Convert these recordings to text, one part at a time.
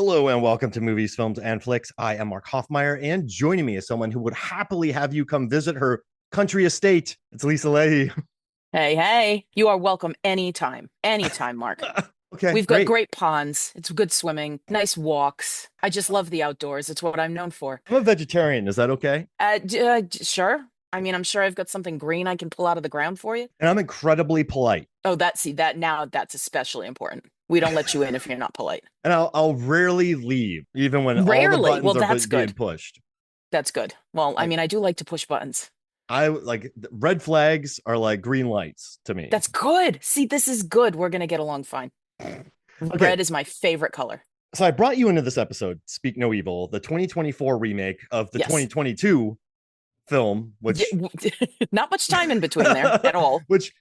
Hello and welcome to Movies, Films, and Flicks. I am Mark Hoffmeyer, and joining me is someone who would happily have you come visit her country estate. It's Lisa Leahy. Hey, hey, you are welcome anytime. Anytime, Mark. Okay, We've got great. great ponds. It's good swimming, nice walks. I just love the outdoors. It's what I'm known for. I'm a vegetarian. Is that okay? Sure. I mean, I'm sure I've got something green I can pull out of the ground for you. And I'm incredibly polite. Oh, that's especially important. We don't let you in if you're not polite. And I'll rarely leave, even when all the Rarely. Well, buttons are that's being good. pushed. That's good. Well, I Like mean, I do like to push buttons. I like red flags are like green lights to me. That's good. See, this is good. We're gonna get along fine. Okay, Red is my favorite color. so I brought you into this episode, Speak No Evil, the 2024 remake of the Yes. 2022 film, Yeah, which not much time in between there at all. which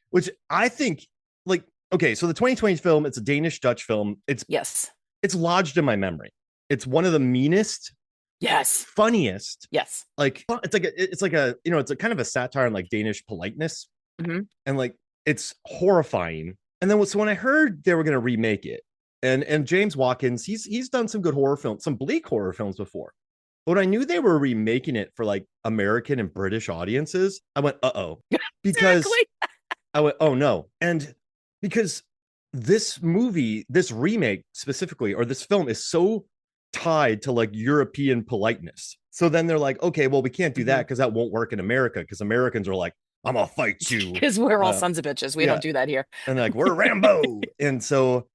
I think, like, okay, so the 2020 film, it's a Danish Dutch film. Yes. It's lodged in my memory. It's one of the meanest, Yes. funniest, Yes. like it's like a it's a kind of a satire on like Danish politeness, Hmm. and like it's horrifying. And then so when I heard they were going to remake it, and James Watkins, he's done some good horror films, some bleak horror films before. But when I knew they were remaking it for like American and British audiences, I went, uh-oh. Because Exactly. I went, oh no. And because this movie, this remake specifically, or this film is so tied to like European politeness. So then they're like, okay, well, we can't do that Hmm. because that won't work in America because Americans are like, I'm gonna fight you. Because we're all Uh, sons of bitches. We yeah. don't do that here. And like, we're Rambo. And so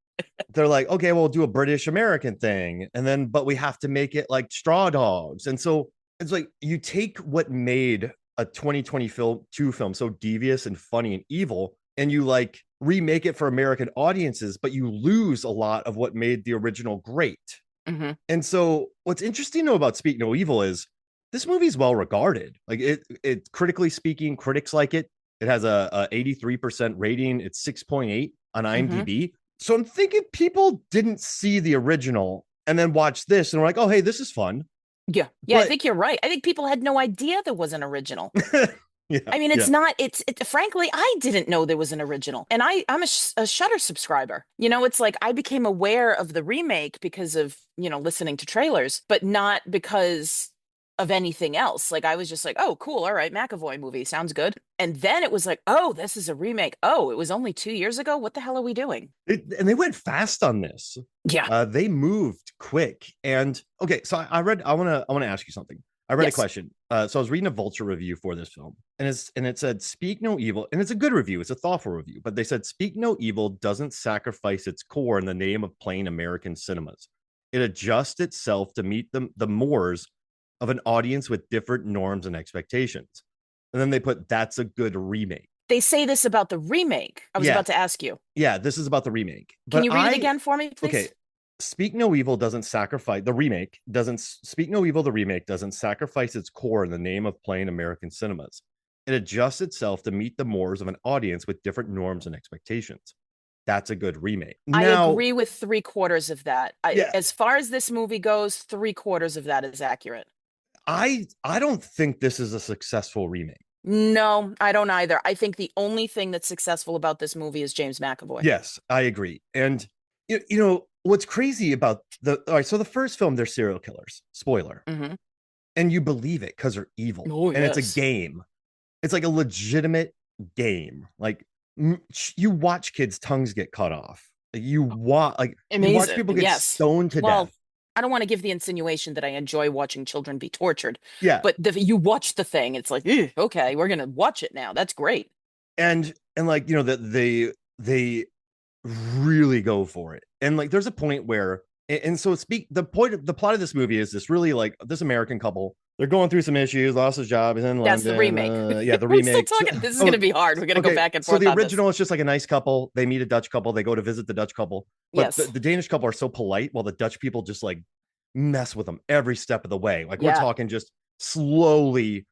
they're like, okay, we'll do a British American thing. And then, but we have to make it like Straw Dogs. And so it's like you take what made a 2020 film, two film so devious and funny and evil, and you like remake it for American audiences, but you lose a lot of what made the original great. Hmm. And so what's interesting though about Speak No Evil is this movie is well regarded. Like it critically speaking, critics like it. It has a 83% rating. It's 6.8 on Hmm. IMDb. So I'm thinking people didn't see the original and then watch this and were like, oh, hey, this is fun. Yeah. Yeah, I But think you're right. I think people had no idea there was an original. yeah, I mean, yeah. frankly, I didn't know there was an original. And I'm a Shudder subscriber. It's like I became aware of the remake because of, listening to trailers, but not because of anything else. Like I was just like, oh, cool. All right. McAvoy movie. Sounds good. And then it was like, oh, this is a remake. Oh, it was only 2 years ago. What the hell are we doing? And they went fast on this. Yeah. They moved quick. And okay, so I read. I want to ask you something. I read a Yes. question. So I was reading a Vulture review for this film, and it said, "Speak No Evil," and it's a good review. It's a thoughtful review, but they said, "Speak No Evil doesn't sacrifice its core in the name of plain American cinemas. It adjusts itself to meet the mores of an audience with different norms and expectations." And then they put, "That's a good remake." They say this about the remake. I was Yeah, about to ask you. yeah. This is about the remake, Can but you read it again for me, okay. please? Speak No Evil doesn't sacrifice the remake doesn't Speak No Evil the remake doesn't sacrifice its core in the name of plain American cinemas. It adjusts itself to meet the mores of an audience with different norms and expectations. That's a good remake. I Now, agree with three-quarters of that. yeah, As far as this movie goes, three-quarters of that is accurate. I don't think this is a successful remake. No, I don't either. I think the only thing that's successful about this movie is James McAvoy. Yes, I agree. And you know what's crazy about the all right, so the first film, they're serial killers. Spoiler. Hmm. And you believe it because they're evil. Oh, And it's a yes. game. It's like a legitimate game. Like you watch kids' tongues get cut off. You watch Amazing. people get Yes. stoned to Well, death. I don't want to give the insinuation that I enjoy watching children be tortured, Yeah, but you watch the thing, it's like, "Ew, okay, we're gonna watch it now. That's great." and like that they really go for it. And like there's a point where and so speak the point of the plot of this movie is this really like this American couple. They're going through some issues, lost his job, he's in That's the London. remake. Yeah, the We're still remake. talking. This is Oh, gonna be hard. We're gonna go okay. back and So forth the on this. original is just like a nice couple. They meet a Dutch couple. They go to visit the Dutch couple, but the, Yes. the Danish couple are so polite, while the Dutch people just like mess with them every step of the way. Like we're Yeah. talking just slowly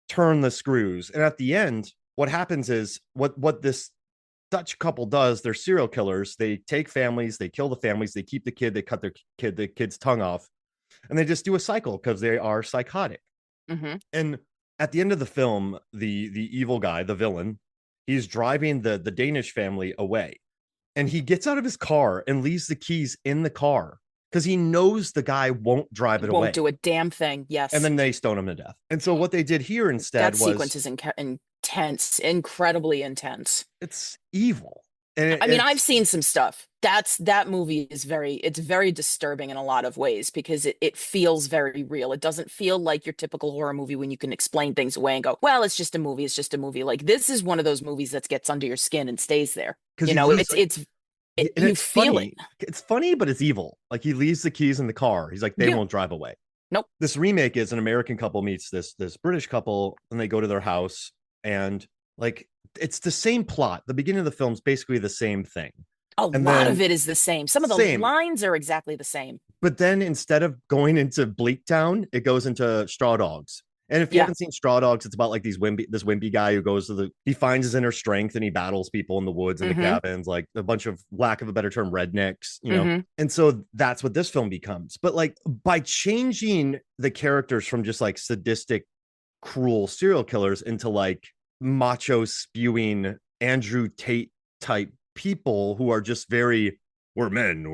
turn the screws. And at the end, what happens is what this Dutch couple does, they're serial killers. They take families, they kill the families, they keep the kid, they cut the kid's tongue off, and they just do a cycle because they are psychotic. Hmm. And at the end of the film, the evil guy, the villain, he's driving the Danish family away, and he gets out of his car and leaves the keys in the car because he knows the guy won't drive it Won't away. do a damn thing. And Yes. then they stone him to death. And so what they did here That instead sequence was is intense, incredibly intense. it's evil. And I mean, I've it's seen some stuff. That movie is it's very disturbing in a lot of ways because it feels very real. It doesn't feel like your typical horror movie when you can explain things away and go, well, it's just a movie, it's just a movie. Like this is one of those movies that gets under your skin and stays there. because You he know, leaves like and you it's feel it. funny. It's funny, but it's evil. Like he leaves the keys in the car. He's like, they Yeah. won't drive away. Nope. This remake is an American couple meets this British couple, and they go to their house, and like it's the same plot. The beginning of the film's basically the same thing. A And lot of then it is the same. Some of the same. lines are exactly the same. But then instead of going into Bleak Town, it goes into Straw Dogs. And if you Yeah. haven't seen Straw Dogs, it's about like this wimpy guy who goes to he finds his inner strength and he battles people in the woods and the Mm-hmm. cabins, like a bunch of, lack of a better term, rednecks, you know? Mm-hmm. And so that's what this film becomes. But like by changing the characters from just like sadistic, cruel serial killers into like macho spewing Andrew Tate type people who are just very, we're men,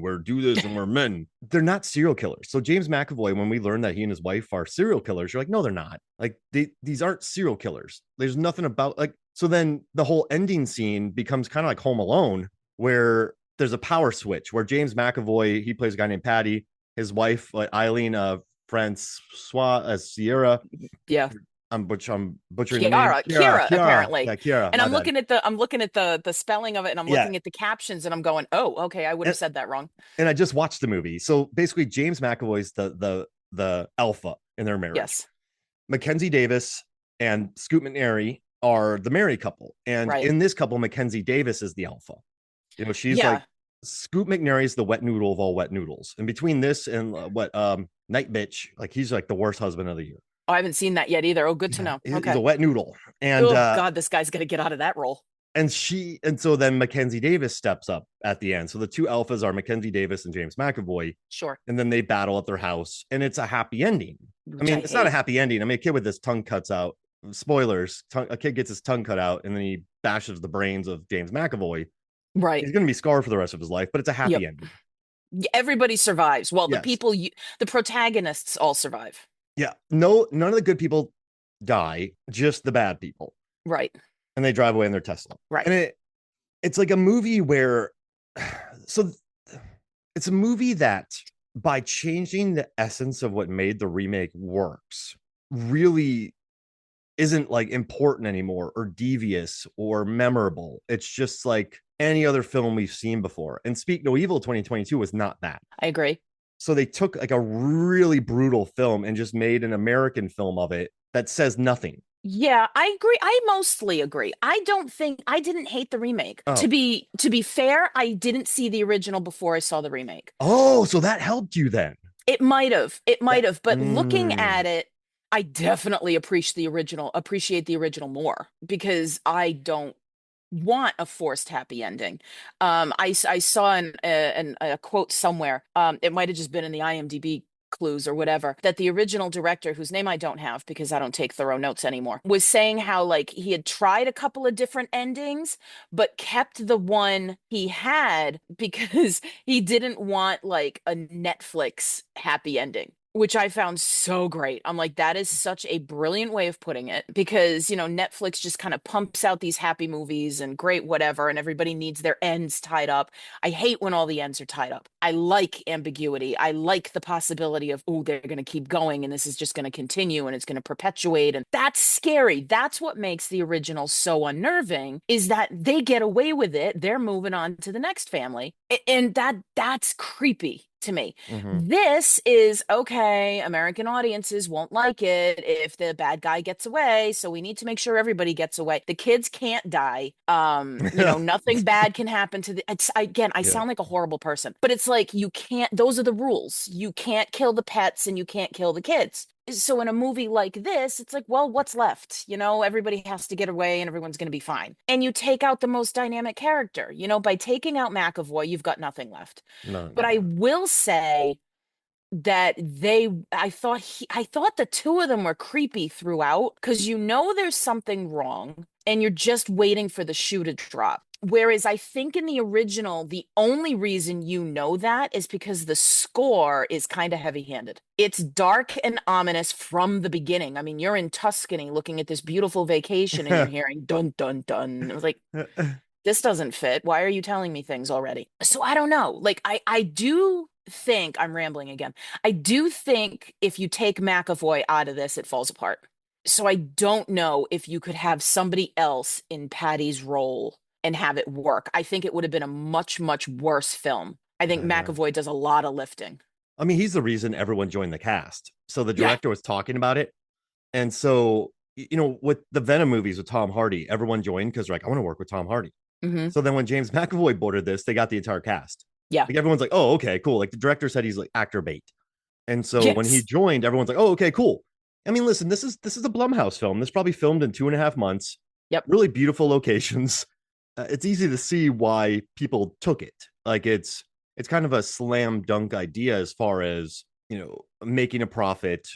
we're do this and we're men. They're not serial killers. So James McAvoy, when we learned that he and his wife are serial killers, you're like, no, they're not. Like these aren't serial killers. There's nothing about like, so then the whole ending scene becomes kind of like Home Alone, where there's a power switch where James McAvoy, he plays a guy named Patty, his wife, like Eileen Francois as Sierra. Yeah. I'm butchering the name. Kiara, Kiara. apparently. Yeah, Kiara. And My bad. I'm looking at the spelling of it and I'm Yeah. looking at the captions and I'm going, oh, okay, I would have And, said that wrong. and I just watched the movie. So basically, James McAvoy's the alpha in their marriage. Yes. Mackenzie Davis and Scoot McNairy are the married couple. And Right. in this couple, Mackenzie Davis is the alpha. You know, she's Yeah. like Scoot McNairy is the wet noodle of all wet noodles. And between this and Night Bitch, like he's like the worst husband of the year. Oh, I haven't seen that yet either. Oh, good to know. He's a Okay. wet noodle. And Oh God, this guy's gonna get out of that role. and so then Mackenzie Davis steps up at the end. So the two alphas are Mackenzie Davis and James McAvoy, Sure. and then they battle at their house, and it's a happy ending. I Which mean, I it's not a hate. happy ending. I mean, a kid with his tongue cuts out. Spoilers: a kid gets his tongue cut out, and then he bashes the brains of James McAvoy. Right. He's going to be scarred for the rest of his life, but it's a happy Yep. ending. Everybody survives. Well, Yes. the protagonists all survive. Yeah. No, none of the good people die, just the bad people, Right. and they drive away in their Tesla. Right. And it's like a movie where, so it's a movie that by changing the essence of what made the remake works really isn't like important anymore or devious or memorable. It's just like any other film we've seen before. And Speak No Evil 2022 was not that. I agree. So they took like a really brutal film and just made an American film of it that says nothing. Yeah, I agree. I mostly agree. I didn't hate the remake. Oh. To be fair, I didn't see the original before I saw the remake. Oh, so that helped you then. It might have. It might have, but looking Mm. at it, I definitely appreciate the original more because I don't want a forced happy ending. I saw a quote somewhere. It might have just been in the IMDb clues or whatever, that the original director, whose name I don't have because I don't take thorough notes anymore, was saying how like he had tried a couple of different endings, but kept the one he had because he didn't want like a Netflix happy ending. Which I found so great. I'm like, that is such a brilliant way of putting it because, you know, Netflix just kind of pumps out these happy movies and great whatever, and everybody needs their ends tied up. I hate when all the ends are tied up. I like ambiguity. I like the possibility of, oh, they're going to keep going and this is just going to continue and it's going to perpetuate. And that's scary. That's what makes the original so unnerving is that they get away with it. They're moving on to the next family. And that's creepy to me. Mm-hmm. This is okay. American audiences won't like it if the bad guy gets away. So we need to make sure everybody gets away. The kids can't die. You know, nothing bad can happen to the. It's again, I Yeah. sound like a horrible person, but it's like you can't. Those are the rules. You can't kill the pets and you can't kill the kids. So in a movie like this, it's like, well, what's left? You know, everybody has to get away and everyone's going to be fine. And you take out the most dynamic character. You know, by taking out McAvoy, you've got nothing left. No, But I will say that I thought the two of them were creepy throughout because you know there's something wrong and you're just waiting for the shoe to drop. Whereas I think in the original, the only reason you know that is because the score is kind of heavy-handed. It's dark and ominous from the beginning. I mean, you're in Tuscany looking at this beautiful vacation and you're hearing dun dun dun. It was like, this doesn't fit. Why are you telling me things already? So I don't know. Like I do think I'm rambling again. I do think if you take McAvoy out of this, it falls apart. So I don't know if you could have somebody else in Patty's role and have it work. I think it would have been a much, much worse film. I think Yeah. McAvoy does a lot of lifting. I mean, he's the reason everyone joined the cast. So the Yeah. director was talking about it. And so, with the Venom movies with Tom Hardy, everyone joined because they're like, I want to work with Tom Hardy. Hmm. So then when James McAvoy boarded this, they got the entire cast. Yeah. Like everyone's like, oh, okay, cool. Like the director said he's like actor bait. And so when he Yes. joined, everyone's like, oh, okay, cool. I mean, listen, this is a Blumhouse film. This probably filmed in 2.5 months. Yep. Really beautiful locations. It's easy to see why people took it. Like it's kind of a slam dunk idea as far as making a profit.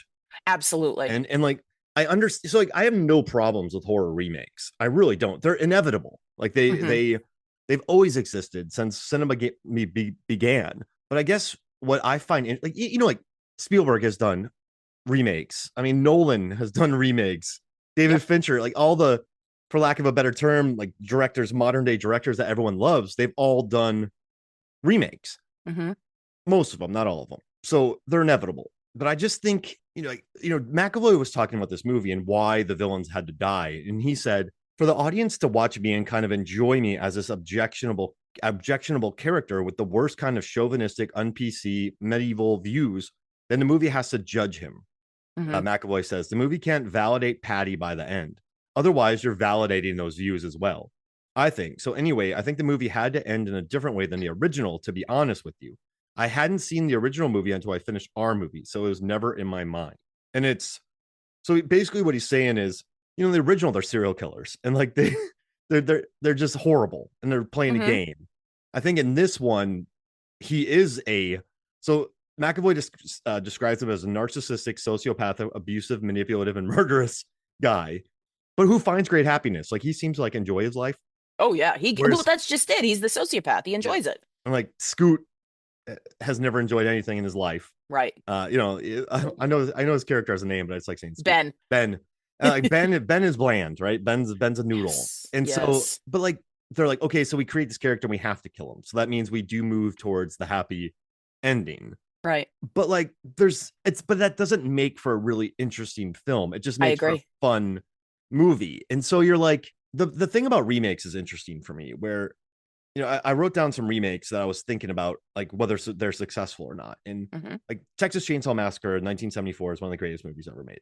Absolutely. And like I understand. So like I have no problems with horror remakes. I really don't. They're inevitable. Like Hmm. they've always existed since cinema began. But I guess what I find like like Spielberg has done remakes. I mean, Nolan has done remakes. David Yep. Fincher, like all the, for lack of a better term, like directors, modern day directors that everyone loves, they've all done remakes. Hmm. Most of them, not all of them. So they're inevitable. But I just think, McAvoy was talking about this movie and why the villains had to die. And he said, for the audience to watch me and kind of enjoy me as this objectionable character with the worst kind of chauvinistic, un-PC, medieval views, then the movie has to judge him. Hmm. McAvoy says the movie can't validate Patty by the end. Otherwise, you're validating those views as well. I think so. Anyway, I think the movie had to end in a different way than the original, to be honest with you. I hadn't seen the original movie until I finished our movie, so it was never in my mind. And it's so basically what he's saying is, the original they're serial killers and like they're just horrible and they're playing a Hmm. game. I think in this one, he is a so McAvoy describes him as a narcissistic, sociopathic, abusive, manipulative, and murderous guy, but who finds great happiness. Like he seems to like enjoy his life. Oh yeah. Well, Whereas, that's just it. He's the sociopath. He yeah, enjoys it. and like Scoot has never enjoyed anything in his life. Right. I know his character has a name, but it's like saying Scoot. Ben. Ben, like Ben is bland, right? Ben's a noodle, Yes. and so, Yes. but like they're like, okay, so we create this character and we have to kill him, so that means we do move towards the happy ending. Right. But like, but that doesn't make for a really interesting film. It just I makes for a agree. fun movie, and so you're like, the thing about remakes is interesting for me, where I wrote down some remakes that I was thinking about, like whether they're successful or not. And Hmm. like Texas Chainsaw Massacre 1974 is one of the greatest movies ever made,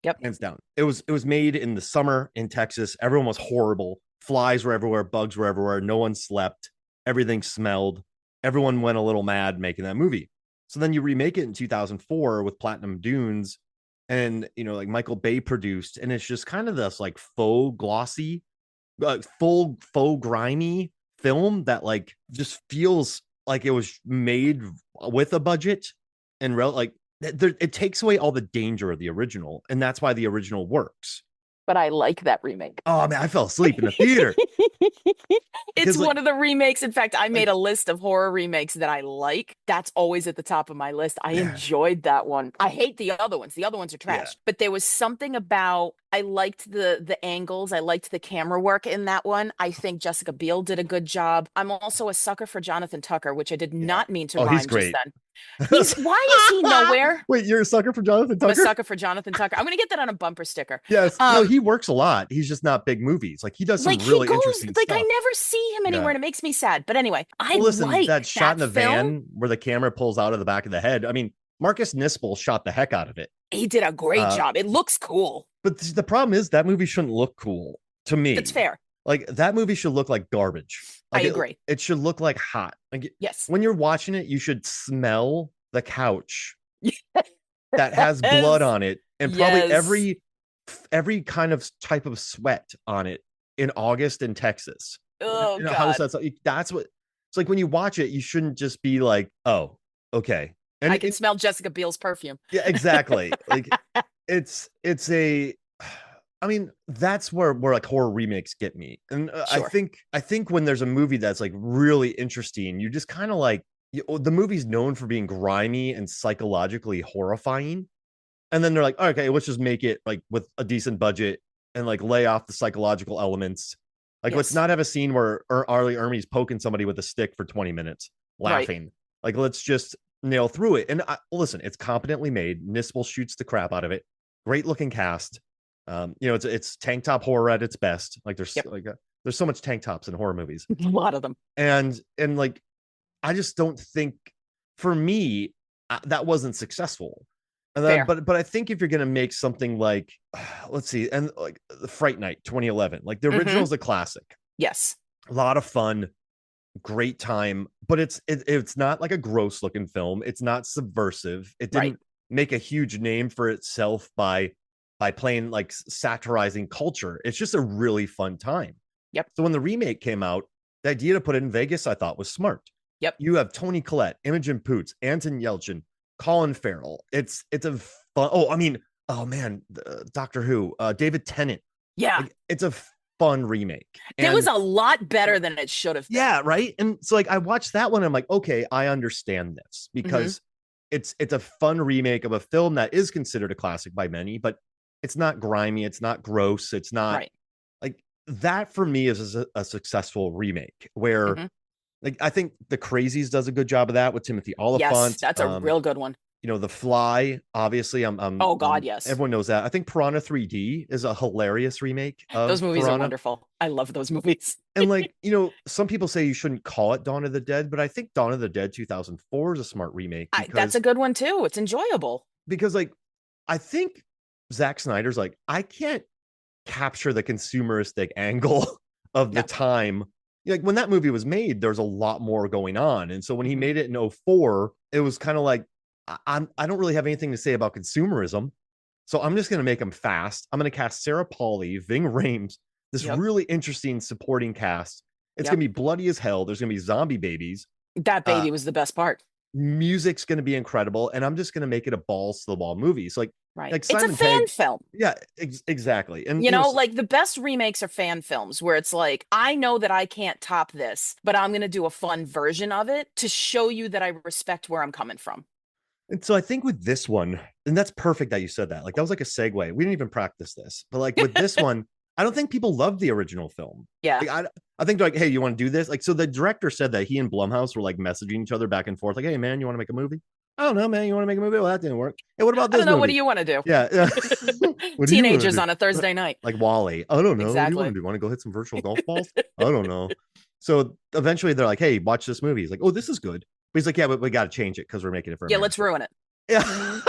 Yep. hands down. It was made in the summer in Texas. Everyone was horrible. Flies were everywhere, bugs were everywhere. No one slept. Everything smelled. Everyone went a little mad making that movie. So then you remake it in 2004 with Platinum Dunes, and like Michael Bay produced, and it's just kind of this like faux glossy, full faux grimy film that like just feels like it was made with a budget and like it takes away all the danger of the original, and that's why the original works. But I like that remake. Oh man, I fell asleep in the theater It's because like one of the remakes. In fact, I made like a list of horror remakes that I like. That's always at the top of my list. I yeah, enjoyed that one. I hate the other ones. The other ones are yeah, trash. But there was something about I liked the angles. I liked the camera work in that one. I think Jessica Biel did a good job. I'm also a sucker for Jonathan Tucker, which I did yeah. not mean to Oh, he's rhyme just great. then. Why is he nowhere? Wait, you're a sucker for Jonathan I'm a Tucker? sucker for Jonathan Tucker. I'm gonna get that on a bumper sticker. Yes. No, Um, he works a lot. He's just not big movies. Like he does some like he really goes, interesting like I stuff. never see him anywhere, Yeah. and it makes me sad. But anyway, I Well, listen, that like shot in that the film. van where the camera pulls out of the back of the head. I mean, Marcus Nispel shot the heck out of it. He did a great Uh, job. It looks cool. but the problem is that movie shouldn't look cool to That's me. fair. Like that movie should look like garbage. I Like agree. it should look like hot. Like Yes. when you're watching it, you should smell the couch that has blood Yes. on it and probably Yes. every kind of type of sweat on it in August in Texas. Oh In a house God. that's what it's like when you watch it, you shouldn't just be like, oh, okay. And I can smell Jessica Biel's perfume. yeah, exactly. Like it's a I mean, that's where like horror remakes get me. And Sure. I think when there's a movie that's like really interesting, you just kind of like the movie's known for being grimy and psychologically horrifying. And then they're like, okay, let's just make it like with a decent budget and like lay off the psychological elements. Like, let's Yes. not have a scene where Arlie Ermey's poking somebody with a stick for 20 minutes Right. laughing. Like, let's just nail through it. And listen, it's competently made. Nispel shoots the crap out of it. Great looking cast. It's tank top horror at its best. Like, Yep. there's so much tank tops in horror movies, A lot of them. and like I just don't think for me that wasn't successful. And then, Fair. but I think if you're gonna make something like, let's see, and like the Fright Night 2011, like the original Mm-hmm. is a classic, Yes. a lot of fun, great time, but it's not like a gross looking film. It's not subversive. It Right. didn't make a huge name for itself by playing like satirizing culture. It's just a really fun time. Yep. So when the remake came out, the idea to put it in Vegas, I thought was smart. Yep. You have Tony Collette, Imogen Poots, Anton Yelchin, Colin Farrell. It's a fun. Oh, I mean, oh man, Doctor Who, David Tennant. Yeah. Like, it's a fun remake, It was and a lot better than it should have been. yeah, right. And so like I watched that one, and I'm like, okay, I understand this Mm-hmm. because it's a fun remake of a film that is considered a classic by many, but it's not grimy, it's not gross, it's not Right. like that for me is a successful remake where Mm-hmm. like I think The Crazies does a good job of that with Timothy Yes, Oliphant. that's a real good one. The Fly, obviously, Oh God, yes. everyone knows that. I think Piranha 3D is a hilarious remake Those of movies are Piranha. wonderful. I love those movies. And like, some people say you shouldn't call it Dawn of the Dead, but I think Dawn of the Dead 2004 is a smart remake That's a good one too. It's enjoyable. because like I think Zack Snyder's like, I can't capture the consumeristic angle of the No. time. Like when that movie was made, there's a lot more going on. And so when he Mhm. made it in '04, it was kind of like, I don't really have anything to say about consumerism. So I'm just going to make them fast. I'm going to cast Sarah Polley, Ving Rhames, this Yep. really interesting supporting cast. It's going Yep. to be bloody as hell. There's going to be zombie babies. That Uh, baby was the best part. Music's going to be incredible. And I'm just going to make it a balls to the wall movie. So Right. like It's a Simon fan Pegg. film. Yeah, exactly. And, Like the best remakes are fan films where it's like, I know that I can't top this, but I'm going to do a fun version of it to show you that I respect where I'm coming from. And so I think with this one, and that's perfect that you said that. Like that was like a segue. We didn't even practice this, but like with this one, I don't think people love the original film. Yeah. Like I think they're like, hey, you want to do this? Like, so the director said that he and Blumhouse were like messaging each other back and forth, like, hey man, you want to make a movie? I don't know, man. You want to make a movie? Well, that didn't work. Hey, what about I this don't know. What do movie? you want to do? Yeah. What do you want to Teenagers do? on a Thursday night. Like Wally. I don't know. What do you want Exactly. to do? Want to go hit some virtual golf balls? I don't know. So eventually they're like, hey, watch this movie. He's like, oh, this is good. But he's like, yeah, but we got to change it because we're making it for Yeah, let's America. ruin it. Yeah.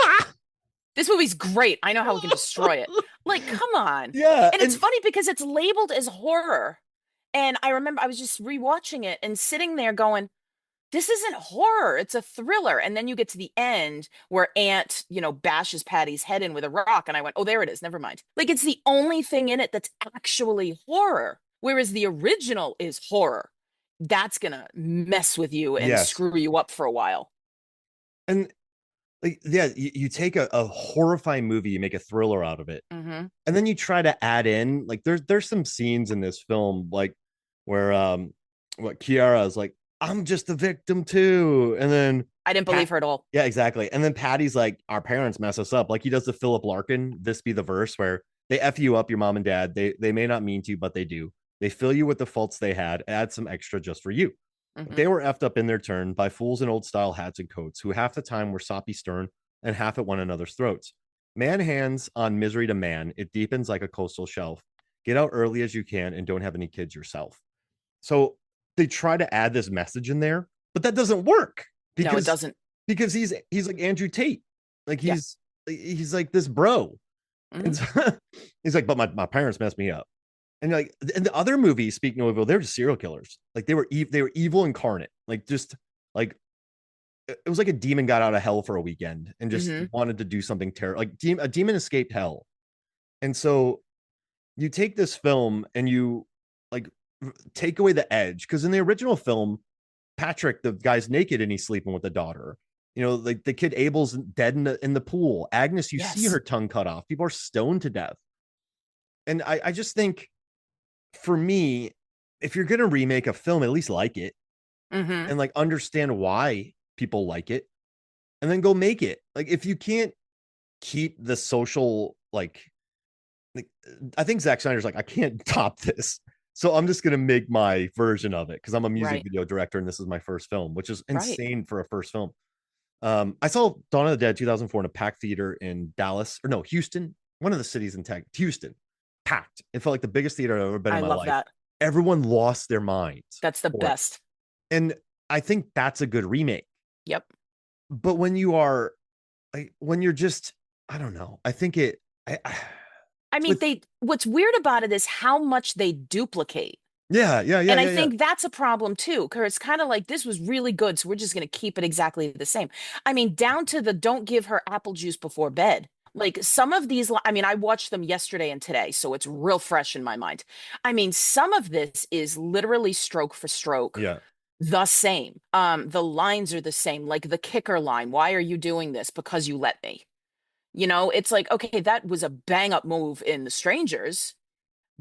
This movie's great. I know how we can destroy it. Like, come on. Yeah. And it's And funny because it's labeled as horror. And I remember I was just rewatching it and sitting there going, this isn't horror, it's a thriller. And then you get to the end where Ant, bashes Patty's head in with a rock. And I went, oh, there it is. Never mind. Like, it's the only thing in it that's actually horror. Whereas the original is horror. That's going to mess with you and yes. screw you up for a while. And like, yeah, you take a horrifying movie, you make a thriller out of it. Hmm. And then you try to add in, like, there's some scenes in this film, like, where what Kiara is like, I'm just a victim too. And then I didn't believe Pat, her at all. yeah, exactly. And then Patty's like, our parents mess us up. Like he does the Philip Larkin, this be the verse where they F you up, your mom and dad. They may not mean to, but they do. They fill you with the faults they had, add some extra just for you. Hmm. They were effed up in their turn by fools in old style hats and coats who half the time were soppy stern and half at one another's throats. Man hands on misery to man, it deepens like a coastal shelf. Get out early as you can and don't have any kids yourself. So they try to add this message in there, but that doesn't work No, it because doesn't. he's like Andrew Tate. Like Yeah. he's like this bro. Hmm. And so, he's like, but my parents messed me up. And like in the other movies, speaking of evil, they're just serial killers. Like they were evil incarnate. Like just like it was like a demon got out of hell for a weekend and just Hmm. wanted to do something terrible. Like a demon escaped hell. And so you take this film and you like take away the edge because in the original film, Patrick, the guy's naked and he's sleeping with the daughter. Like the kid Abel's dead in the pool. Agnes, you see Yes. her tongue cut off. People are stoned to death. And I just think for me, if you're gonna remake a film, at least like it Hmm. and like understand why people like it, and then go make it. Like if you can't keep the social like I think Zack Snyder's like, I can't top this. So I'm just gonna make my version of it because I'm a music Right. video director and this is my first film, which is Right. insane for a first film. I saw Dawn of the Dead 2004 in a packed theater in Dallas or no Houston, one of the cities in tech, Houston, packed. It felt like the biggest theater I've ever been in I my love life. that. Everyone lost their minds That's the for it, best. and I think that's a good remake. Yep. But when you are like when you're just, I don't know. I think it. I I mean, with what's weird about it is how much they duplicate. yeah, yeah, yeah, And I yeah, yeah. think that's a problem too, because it's kind of like this was really good, so we're just going to keep it exactly the same. I mean, down to the don't give her apple juice before bed. Like some of these, I mean, I watched them yesterday and today, so it's real fresh in my mind. I mean, some of this is literally stroke for stroke Yeah. the same. The lines are the same, like the kicker line. Why are you doing this? Because you let me. It's like, okay, that was a bang up move in The Strangers,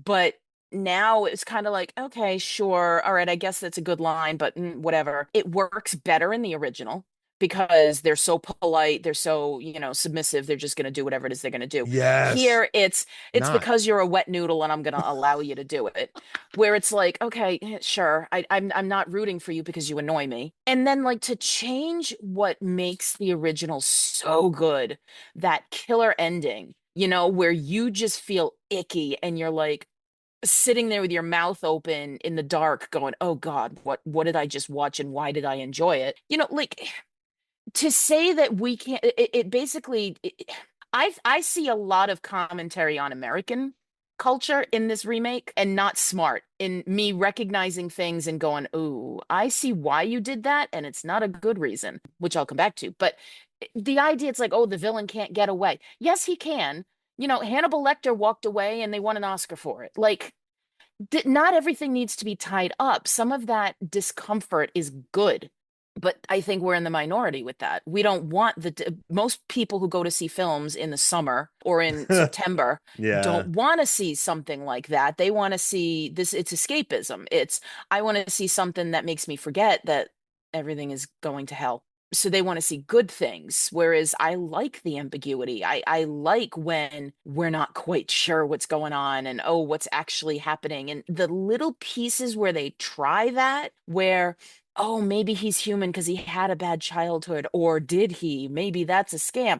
but now it's kind of like, okay, sure. All right, I guess that's a good line, but whatever. It works better in the original because they're so polite, they're so, submissive, they're just going to do whatever it is they're going to do. Yes. Here it's Not. because you're a wet noodle and I'm going to allow you to do it. Where it's like, okay, sure. I'm not rooting for you because you annoy me. And then like to change what makes the original so good, that killer ending, where you just feel icky and you're like sitting there with your mouth open in the dark going, "Oh God, what did I just watch and why did I enjoy it?" Like to say that we can't it basically I see a lot of commentary on American culture in this remake and not smart in me recognizing things and going, "Ooh, I see why you did that and it's not a good reason," which I'll come back to. But the idea it's like, "Oh, the villain can't get away." Yes, he can. Hannibal Lecter walked away and they won an Oscar for it. Like not everything needs to be tied up. Some of that discomfort is good. But I think we're in the minority with that. We don't want most people who go to see films in the summer or in September don't Yeah. want to see something like that. They want to see this. It's escapism. I want to see something that makes me forget that everything is going to hell. So they want to see good things, whereas I like the ambiguity. I like when we're not quite sure what's going on and oh, what's actually happening. And the little pieces where they try that, where oh, maybe he's human because he had a bad childhood, or did he? Maybe that's a scam.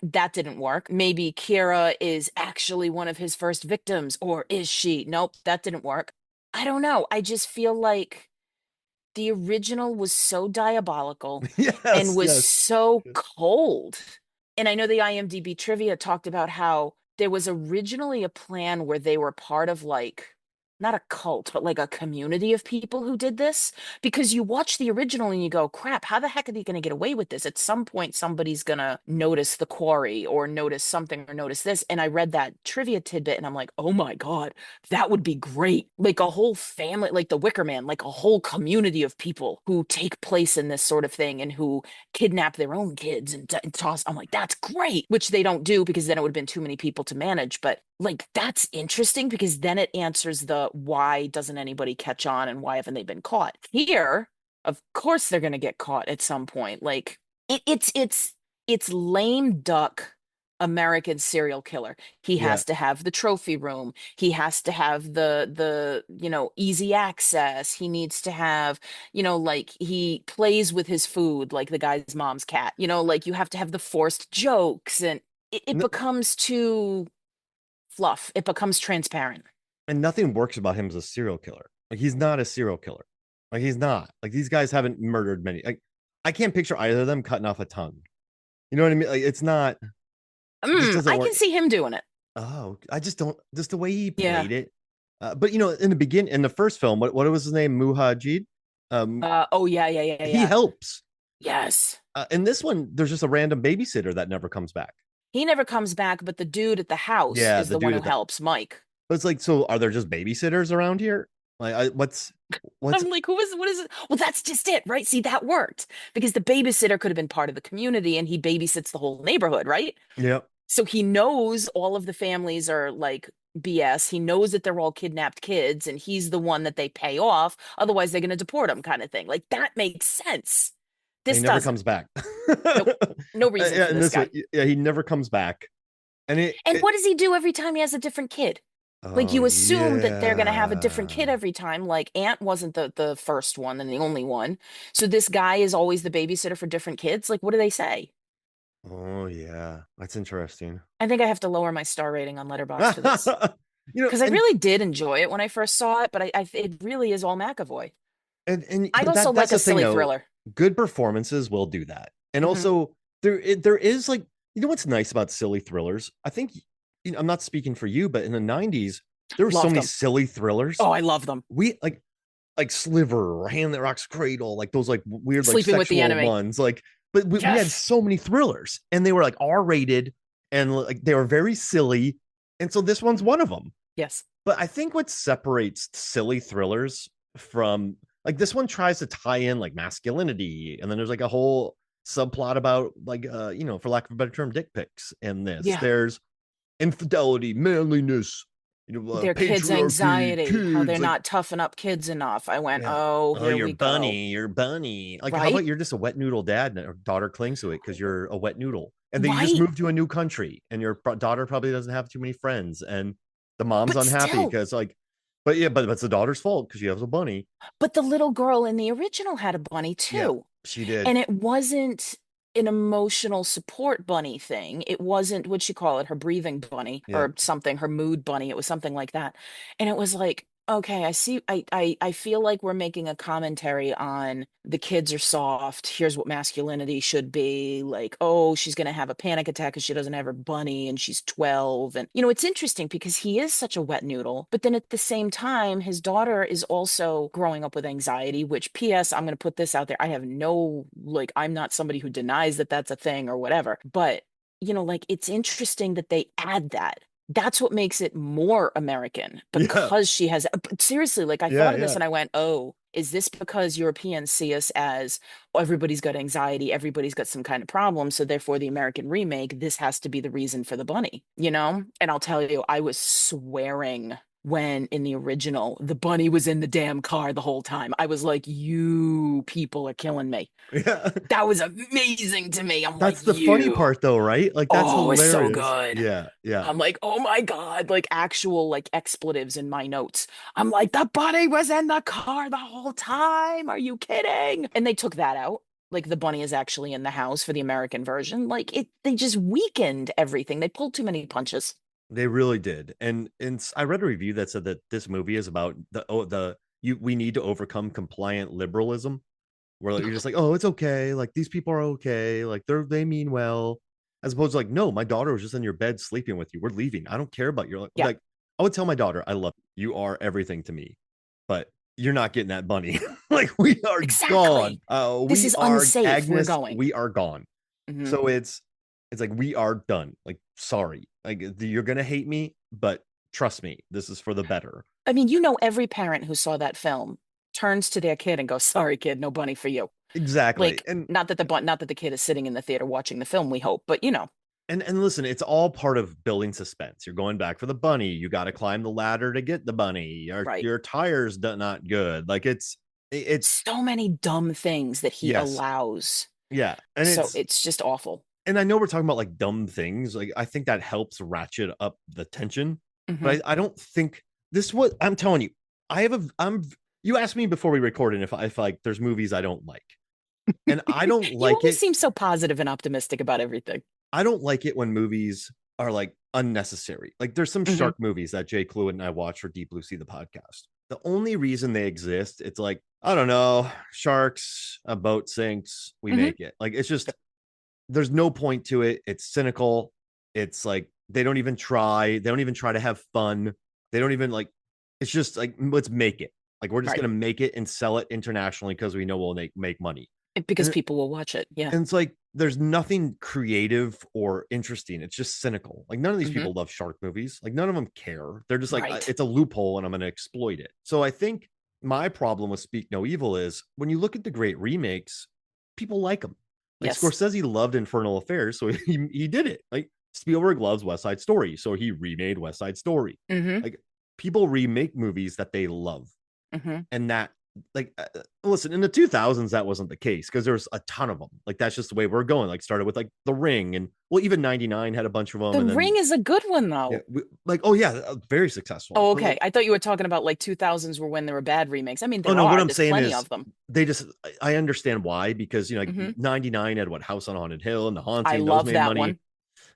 That didn't work. Maybe Kira is actually one of his first victims, or is she? Nope, that didn't work. I don't know. I just feel like the original was so diabolical and Yes, was yes. so cold. And I know the IMDb trivia talked about how there was originally a plan where they were part of like not a cult, but like a community of people who did this. Because you watch the original and you go, crap, how the heck are they going to get away with this? At some point, somebody's going to notice the quarry or notice something or notice this. And I read that trivia tidbit and I'm like, oh my God, that would be great. Like a whole family, like the Wicker Man, like a whole community of people who take place in this sort of thing and who kidnap their own kids and toss. I'm like, that's great, which they don't do because then it would have been too many people to manage. But like, that's interesting because then it answers the why doesn't anybody catch on and why haven't they been caught? Here, of course, they're going to get caught at some point. Like, it's lame duck American serial killer. He Yeah. has to have the trophy room. He has to have the easy access. He needs to have, like he plays with his food like the guy's mom's cat. Like you have to have the forced jokes and it N- becomes too fluff. It becomes transparent. and nothing works about him as a serial killer. Like he's not a serial killer. Like he's not. Like these guys haven't murdered many. Like I can't picture either of them cutting off a tongue. You know what I mean? Like it's not. It just doesn't I can work. see him doing it. Oh, I just don't. Just the way he Yeah. played it. But in the beginning, in the first film, what was his name? Muhajid. Oh yeah, yeah, yeah, He yeah. helps. Yes. In this one, there's just a random babysitter that never comes back. He never comes back, but the dude at the house Yeah, is the the one dude who at the. helps Mike. But it's like, so are there just babysitters around here? Like, what's I'm like, what is it? Well, that's just it, right? See, that worked because the babysitter could have been part of the community and he babysits the whole neighborhood, right? yeah. So he knows all of the families are like BS. He knows that they're all kidnapped kids, and he's the one that they pay off. Otherwise, they're going to deport him, kind of thing. Like that makes sense. And he This never doesn't. comes back. Nope. No reason Yeah, for and this this one, guy. yeah, he never comes back. And And what does he do every time he has a different kid? Like oh you assume that they're going to have a different yeah. kid every time. Like Aunt wasn't the first one and the only one. So this guy is always the babysitter for different kids. Like what do they say? Oh yeah. That's interesting. I think I have to lower my star rating on Letterboxd for this. Because I And really did enjoy it when I first saw it, but it really is all McAvoy. I but also that's like a the thing silly though. thriller. Good performances will do that. And Hmm. also there is like, you know what's nice about silly thrillers? I think, I'm not speaking for you, but in the 90s, there were so Love many them. silly thrillers. Oh, I love them. We like Sliver or Hand That Rocks Cradle, like those like weird like Sleeping with the sexual Enemy. ones. Like, but we had Yes. so many thrillers and they were like R-rated and like they were very silly. And so this one's one of them. Yes. But I think what separates silly thrillers from, like, this one tries to tie in like masculinity, and then there's like a whole subplot about like for lack of a better term, dick pics in this. Yeah. There's infidelity, manliness, Their kids' patriarchy, anxiety, how they're kids, like, not toughen up kids enough. I went, yeah. oh, Oh, here you're we go. bunny, you're bunny. Like, how about Right? you're just a wet noodle dad and your daughter clings to it because you're a wet noodle. And then you just Right? moved to a new country and your daughter probably doesn't have too many friends. And the mom's But unhappy still, because, like, but yeah, but it's the daughter's fault because she has a bunny. but the little girl in the original had a bunny Yeah, too. she did. And it wasn't an emotional support bunny thing. It wasn't, what'd she call it? Her breathing bunny Yeah. or something, her mood bunny. It was something like that. And it was like, okay, I see, I feel like we're making a commentary on the kids are soft. Here's what masculinity should be. Like, oh, she's gonna have a panic attack because she doesn't have her bunny and she's 12. And it's interesting because he is such a wet noodle, but then at the same time, his daughter is also growing up with anxiety, which PS, I'm gonna put this out there. I have no, like, I'm not somebody who denies that that's a thing or whatever, but like it's interesting that they add that. That's what makes it more American Yeah. because she has, but seriously, like I Yeah. thought of this Yeah. and I went, oh, is this because Europeans see us as, oh, everybody's got anxiety, everybody's got some kind of problem, so therefore the American remake, this has to be the reason for the bunny, you know? And I'll tell you, I was swearing when in the original the bunny was in the damn car the whole time. I was like, you people are killing me. Yeah. That was amazing to me. I'm like, That's the funny you. part though, right? Like, that's Oh, it's so hilarious. good. Yeah. Yeah. I'm like, oh my God, like actual like expletives in my notes. I'm like, the bunny was in the car the whole time. Are you kidding? And they took that out. Like the bunny is actually in the house for the American version. Like they just weakened everything. They pulled too many punches. They really did. And I read a review that said that this movie is about we need to overcome compliant liberalism, where like, you're just like, oh, it's okay, like these people are okay, like they mean well, as opposed to like, no, my daughter was just in your bed sleeping with you, we're leaving, I don't care about your, Yeah, like, I would tell my daughter, I love you, you are everything to me, but you're not getting that bunny. Like, we are gone. exactly. This We is are, unsafe. We're Agnes, going. we are gone. Hmm. So it's like, we are done, like, sorry, like, you're gonna hate me, but trust me, this is for the better. I mean, every parent who saw that film turns to their kid and goes, sorry, kid, no bunny for you. Exactly. Like, not that the kid is sitting in the theater watching the film, we hope, but And listen, it's all part of building suspense. You're going back for the bunny. You got to climb the ladder to get the bunny. right. Your tires not good. Like, it's So many dumb things that he yes, allows. yeah, So it's just awful. and I know we're talking about like dumb things. Like, I think that helps ratchet up the tension, Hmm. but I don't think this. What I'm telling you, I have a. I'm. You asked me before we recorded if like there's movies I don't like, and I don't You like always it. seem so positive and optimistic about everything. I don't like it when movies are like unnecessary. Like, there's some Hmm. shark movies that Jake Lewitt and I watch for Deep Blue Sea, the podcast. The only reason they exist, it's like, I don't know, sharks, a boat sinks, we Hmm. make it. Like, it's just, there's no point to it. It's cynical. It's like, they don't even try. They don't even try to have fun. They don't even like, it's just like, let's make it. Like, we're just Right. going to make it and sell it internationally because we know we'll make money. Because And people will watch it. Yeah. and it's like, there's nothing creative or interesting. It's just cynical. Like, none of these Hmm. people love shark movies. Like, none of them care. They're just like, Right. it's a loophole and I'm going to exploit it. So I think my problem with Speak No Evil is when you look at the great remakes, people like them. Like, Yes. Scorsese loved Infernal Affairs, so he did it. Like, Spielberg loves West Side Story, so he remade West Side Story. Mm-hmm. Like people remake movies that they love, Mm-hmm. and that like listen, in the 2000s that wasn't the case because there's a ton of them. Like that's just the way we're going. Like started with like The Ring, and well, even 99 had a bunch of them, The and then Ring is a good one yeah, though. like oh yeah, very successful. Oh, But okay. like I thought you were talking about like 2000s were when there were bad remakes. I mean, oh there no, what are. I'm There's saying plenty is of them. they just I understand why because like Mm-hmm. 99 had what House on Haunted Hill and The I Haunting, those love made that money. one.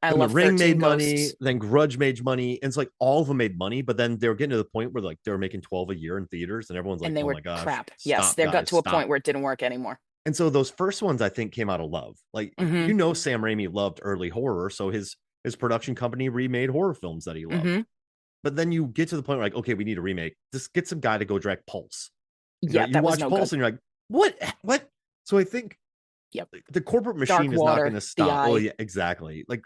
I Then The love Ring 13 made money, Ghosts. then Grudge made money. And it's like all of them made money, but then they were getting to the point where like they were making 12 a year in theaters, and everyone's like, And they oh were my gosh, crap. Yes, stop, they got guys, to a point stop. where it didn't work anymore. And so those first ones I think came out of love. Like Mm-hmm. Sam Raimi loved early horror, so his production company remade horror films that he loved. Mm-hmm. But then you get to the point where like, okay, we need a remake. Just get some guy to go direct Pulse. Yeah, You that was watch no Pulse good. and you're like, what? So I think Yep. the corporate machine Dark is not going Water, to The stop. Oh Eye. yeah, exactly. Like,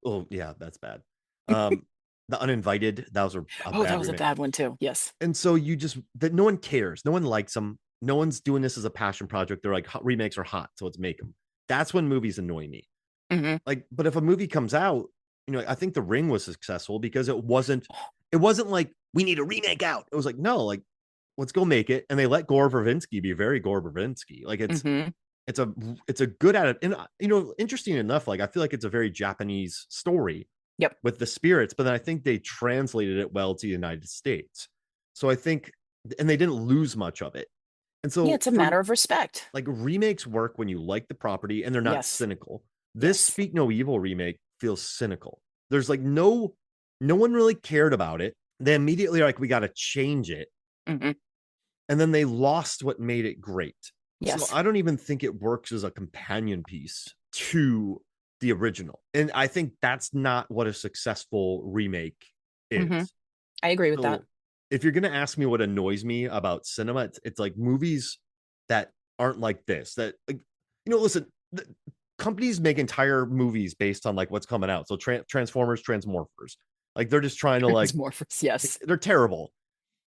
oh yeah, that's bad. The Uninvited, that was a Oh, that bad was a remake. bad one too. Yes. And so you just that no one cares, no one likes them, no one's doing this as a passion project. They're like remakes are hot, so let's make them. That's when movies annoy me. Mm-hmm. Like, but if a movie comes out, I think The Ring was successful because it wasn't like we need a remake out. It was like no, like let's go make it, and they let Gore Verbinski be very Gore Verbinski. Like Mm-hmm. it's a it's a good at it, and interesting enough, like I feel like it's a very Japanese story Yep. with the spirits, but then I think they translated it well to the United States. So I think, and they didn't lose much of it. And Yeah, so it's a for matter of respect. like remakes work when you like the property and they're not Yes. cynical. This Yes. Speak No Evil remake feels cynical. There's like no one really cared about it. They immediately are like, we got to change it. Mm-hmm. And then they lost what made it great. So Yes. I don't even think it works as a companion piece to the original. And I think that's not what a successful remake Mm-hmm. is. I agree with that. So if you're going to ask me what annoys me about cinema, it's like movies that aren't like this. That like, listen, companies make entire movies based on like what's coming out. So Transformers, Transmorphers, like they're just trying to like Transmorphers. Yes. they're terrible.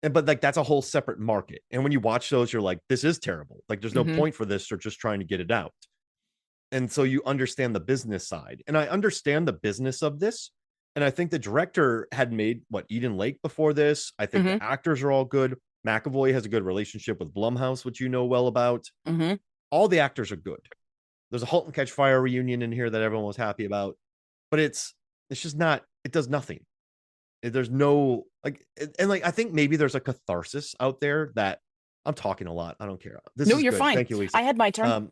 But like that's a whole separate market. And when you watch those, you're like, this is terrible. Like there's no Mm-hmm. point for this. They're just trying to get it out. And so you understand the business side. And I understand the business of this. And I think the director had made what Eden Lake before this. I think Mm-hmm. the actors are all good. McAvoy has a good relationship with Blumhouse, which you know well about. Mm-hmm. All the actors are good. There's a Halt and Catch Fire reunion in here that everyone was happy about, but it's just not. It does nothing. There's no like, and like I think maybe there's a catharsis out there that I'm talking a lot. I don't care. This No, is you're good. fine. Thank you, Lisa. I had my turn. Um,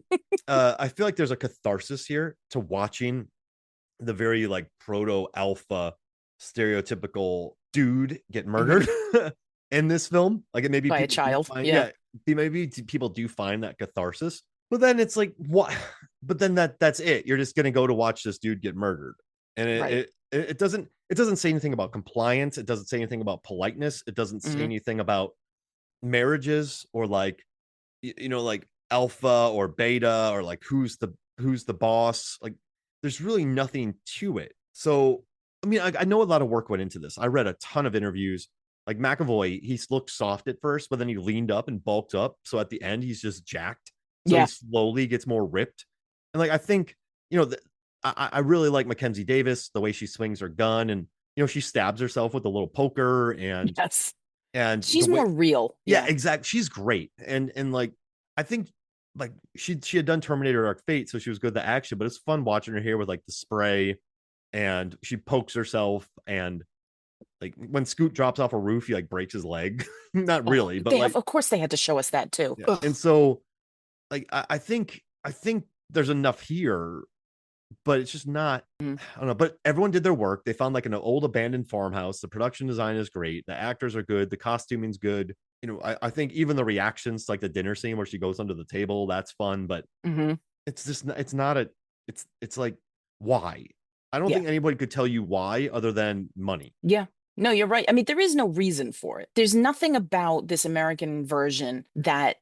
I feel like there's a catharsis here to watching the very like proto alpha stereotypical dude get Mm-hmm. murdered in this film. Like it maybe By a people do child. find Yeah. yeah, maybe people do find that catharsis. But then it's like what? But then that's it. You're just gonna go to watch this dude get murdered, and Right. it doesn't say anything about compliance. It doesn't say anything about politeness. It doesn't say Mm-hmm. anything about marriages or like like alpha or beta or like who's the boss. Like there's really nothing to it. So I mean, I know a lot of work went into this. I read a ton of interviews. Like McAvoy, he looked soft at first, but then he leaned up and bulked up. So at the end, he's just jacked. So he Yeah. slowly gets more ripped. And like I think, I really like Mackenzie Davis, the way she swings her gun, and she stabs herself with a little poker, Yes. and the She's way more real. yeah, Yeah. exactly. She's great. And like I think like she had done Terminator Dark Fate, so she was good at the action, but it's fun watching her here with like the spray, and she pokes herself, and like when Scoot drops off a roof, he like breaks his leg. Not Oh, really, but like of course they had to show us that too. yeah. Ugh. And so like I think there's enough here, but it's just not. Mm. I don't know. But everyone did their work. They found like an old abandoned farmhouse. The production design is great. The actors are good. The costuming's good. I think even the reactions, like the dinner scene where she goes under the table, that's fun. But Mm-hmm. it's just it's not a it's like why? I don't Yeah. think anybody could tell you why other than money. Yeah. No, you're right. I mean, there is no reason for it. There's nothing about this American version that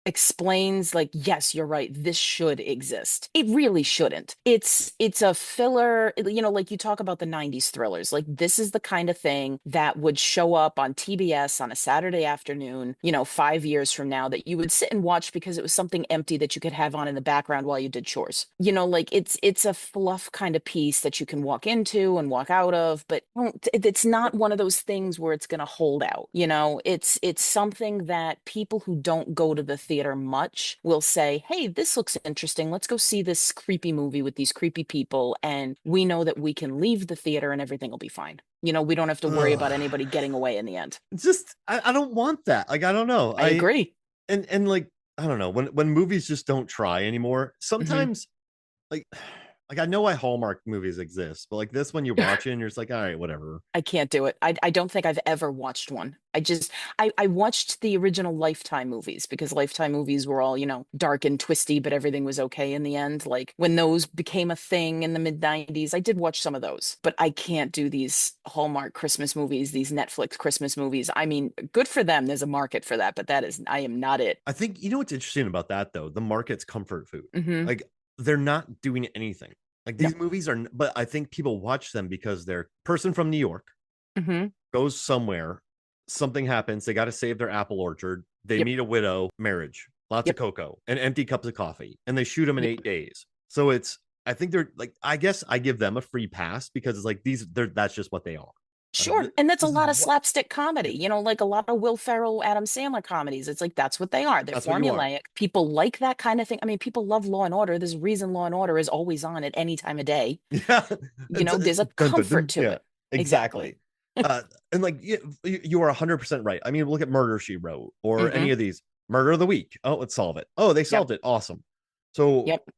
explains like, yes, you're right, this should exist. It really shouldn't. It's a filler, like you talk about the 90s thrillers. Like this is the kind of thing that would show up on TBS on a Saturday afternoon, 5 years from now, that you would sit and watch because it was something empty that you could have on in the background while you did chores. Like it's a fluff kind of piece that you can walk into and walk out of, but it's not one of those things where it's going to hold out. It's something that people who don't go to the theater much will say, hey, this looks interesting. Let's go see this creepy movie with these creepy people. And we know that we can leave the theater and everything will be fine. We don't have to worry about Ugh. anybody getting away in the end. It's just I don't want that. Like I don't know. I agree. And like I don't know when movies just don't try anymore. Hmm. Sometimes like I know why Hallmark movies exist, but like this one you watch it and you're just like, all right, whatever. I can't do it. I don't think I've ever watched one. I watched the original Lifetime movies because Lifetime movies were all, dark and twisty, but everything was okay in the end. Like when those became a thing in the mid 90s, I did watch some of those, but I can't do these Hallmark Christmas movies, these Netflix Christmas movies. I mean, good for them. There's a market for that, but I am not it. I think you know what's interesting about that though? The market's comfort food. Hmm. Like they're not doing anything. Like No. these movies are, but I think people watch them because they're person from New York Hmm. goes somewhere, something happens, they got to save their apple orchard, they Yep. meet a widow, marriage, lots of Yep. cocoa, and empty cups of coffee, and they shoot them in Yep. 8 days. So it's, I think they're like, I guess I give them a free pass because it's like that's just what they are. Sure. And that's a This is lot of what, slapstick comedy, yeah, like a lot of Will Ferrell, Adam Sandler comedies. It's like that's what they are. They're that's what you are. formulaic. People like that kind of thing. I mean, people love Law and Order. There's a reason Law and Order is always on at any time of day. Yeah. There's a Dun, dun, comfort dun. to Yeah, it. Exactly. exactly. And like you are 100% right. I mean, look at Murder She Wrote or Hmm. any of these. Murder of the Week. Oh, let's solve it. Oh, they Yep. solved it. Awesome. So Yep.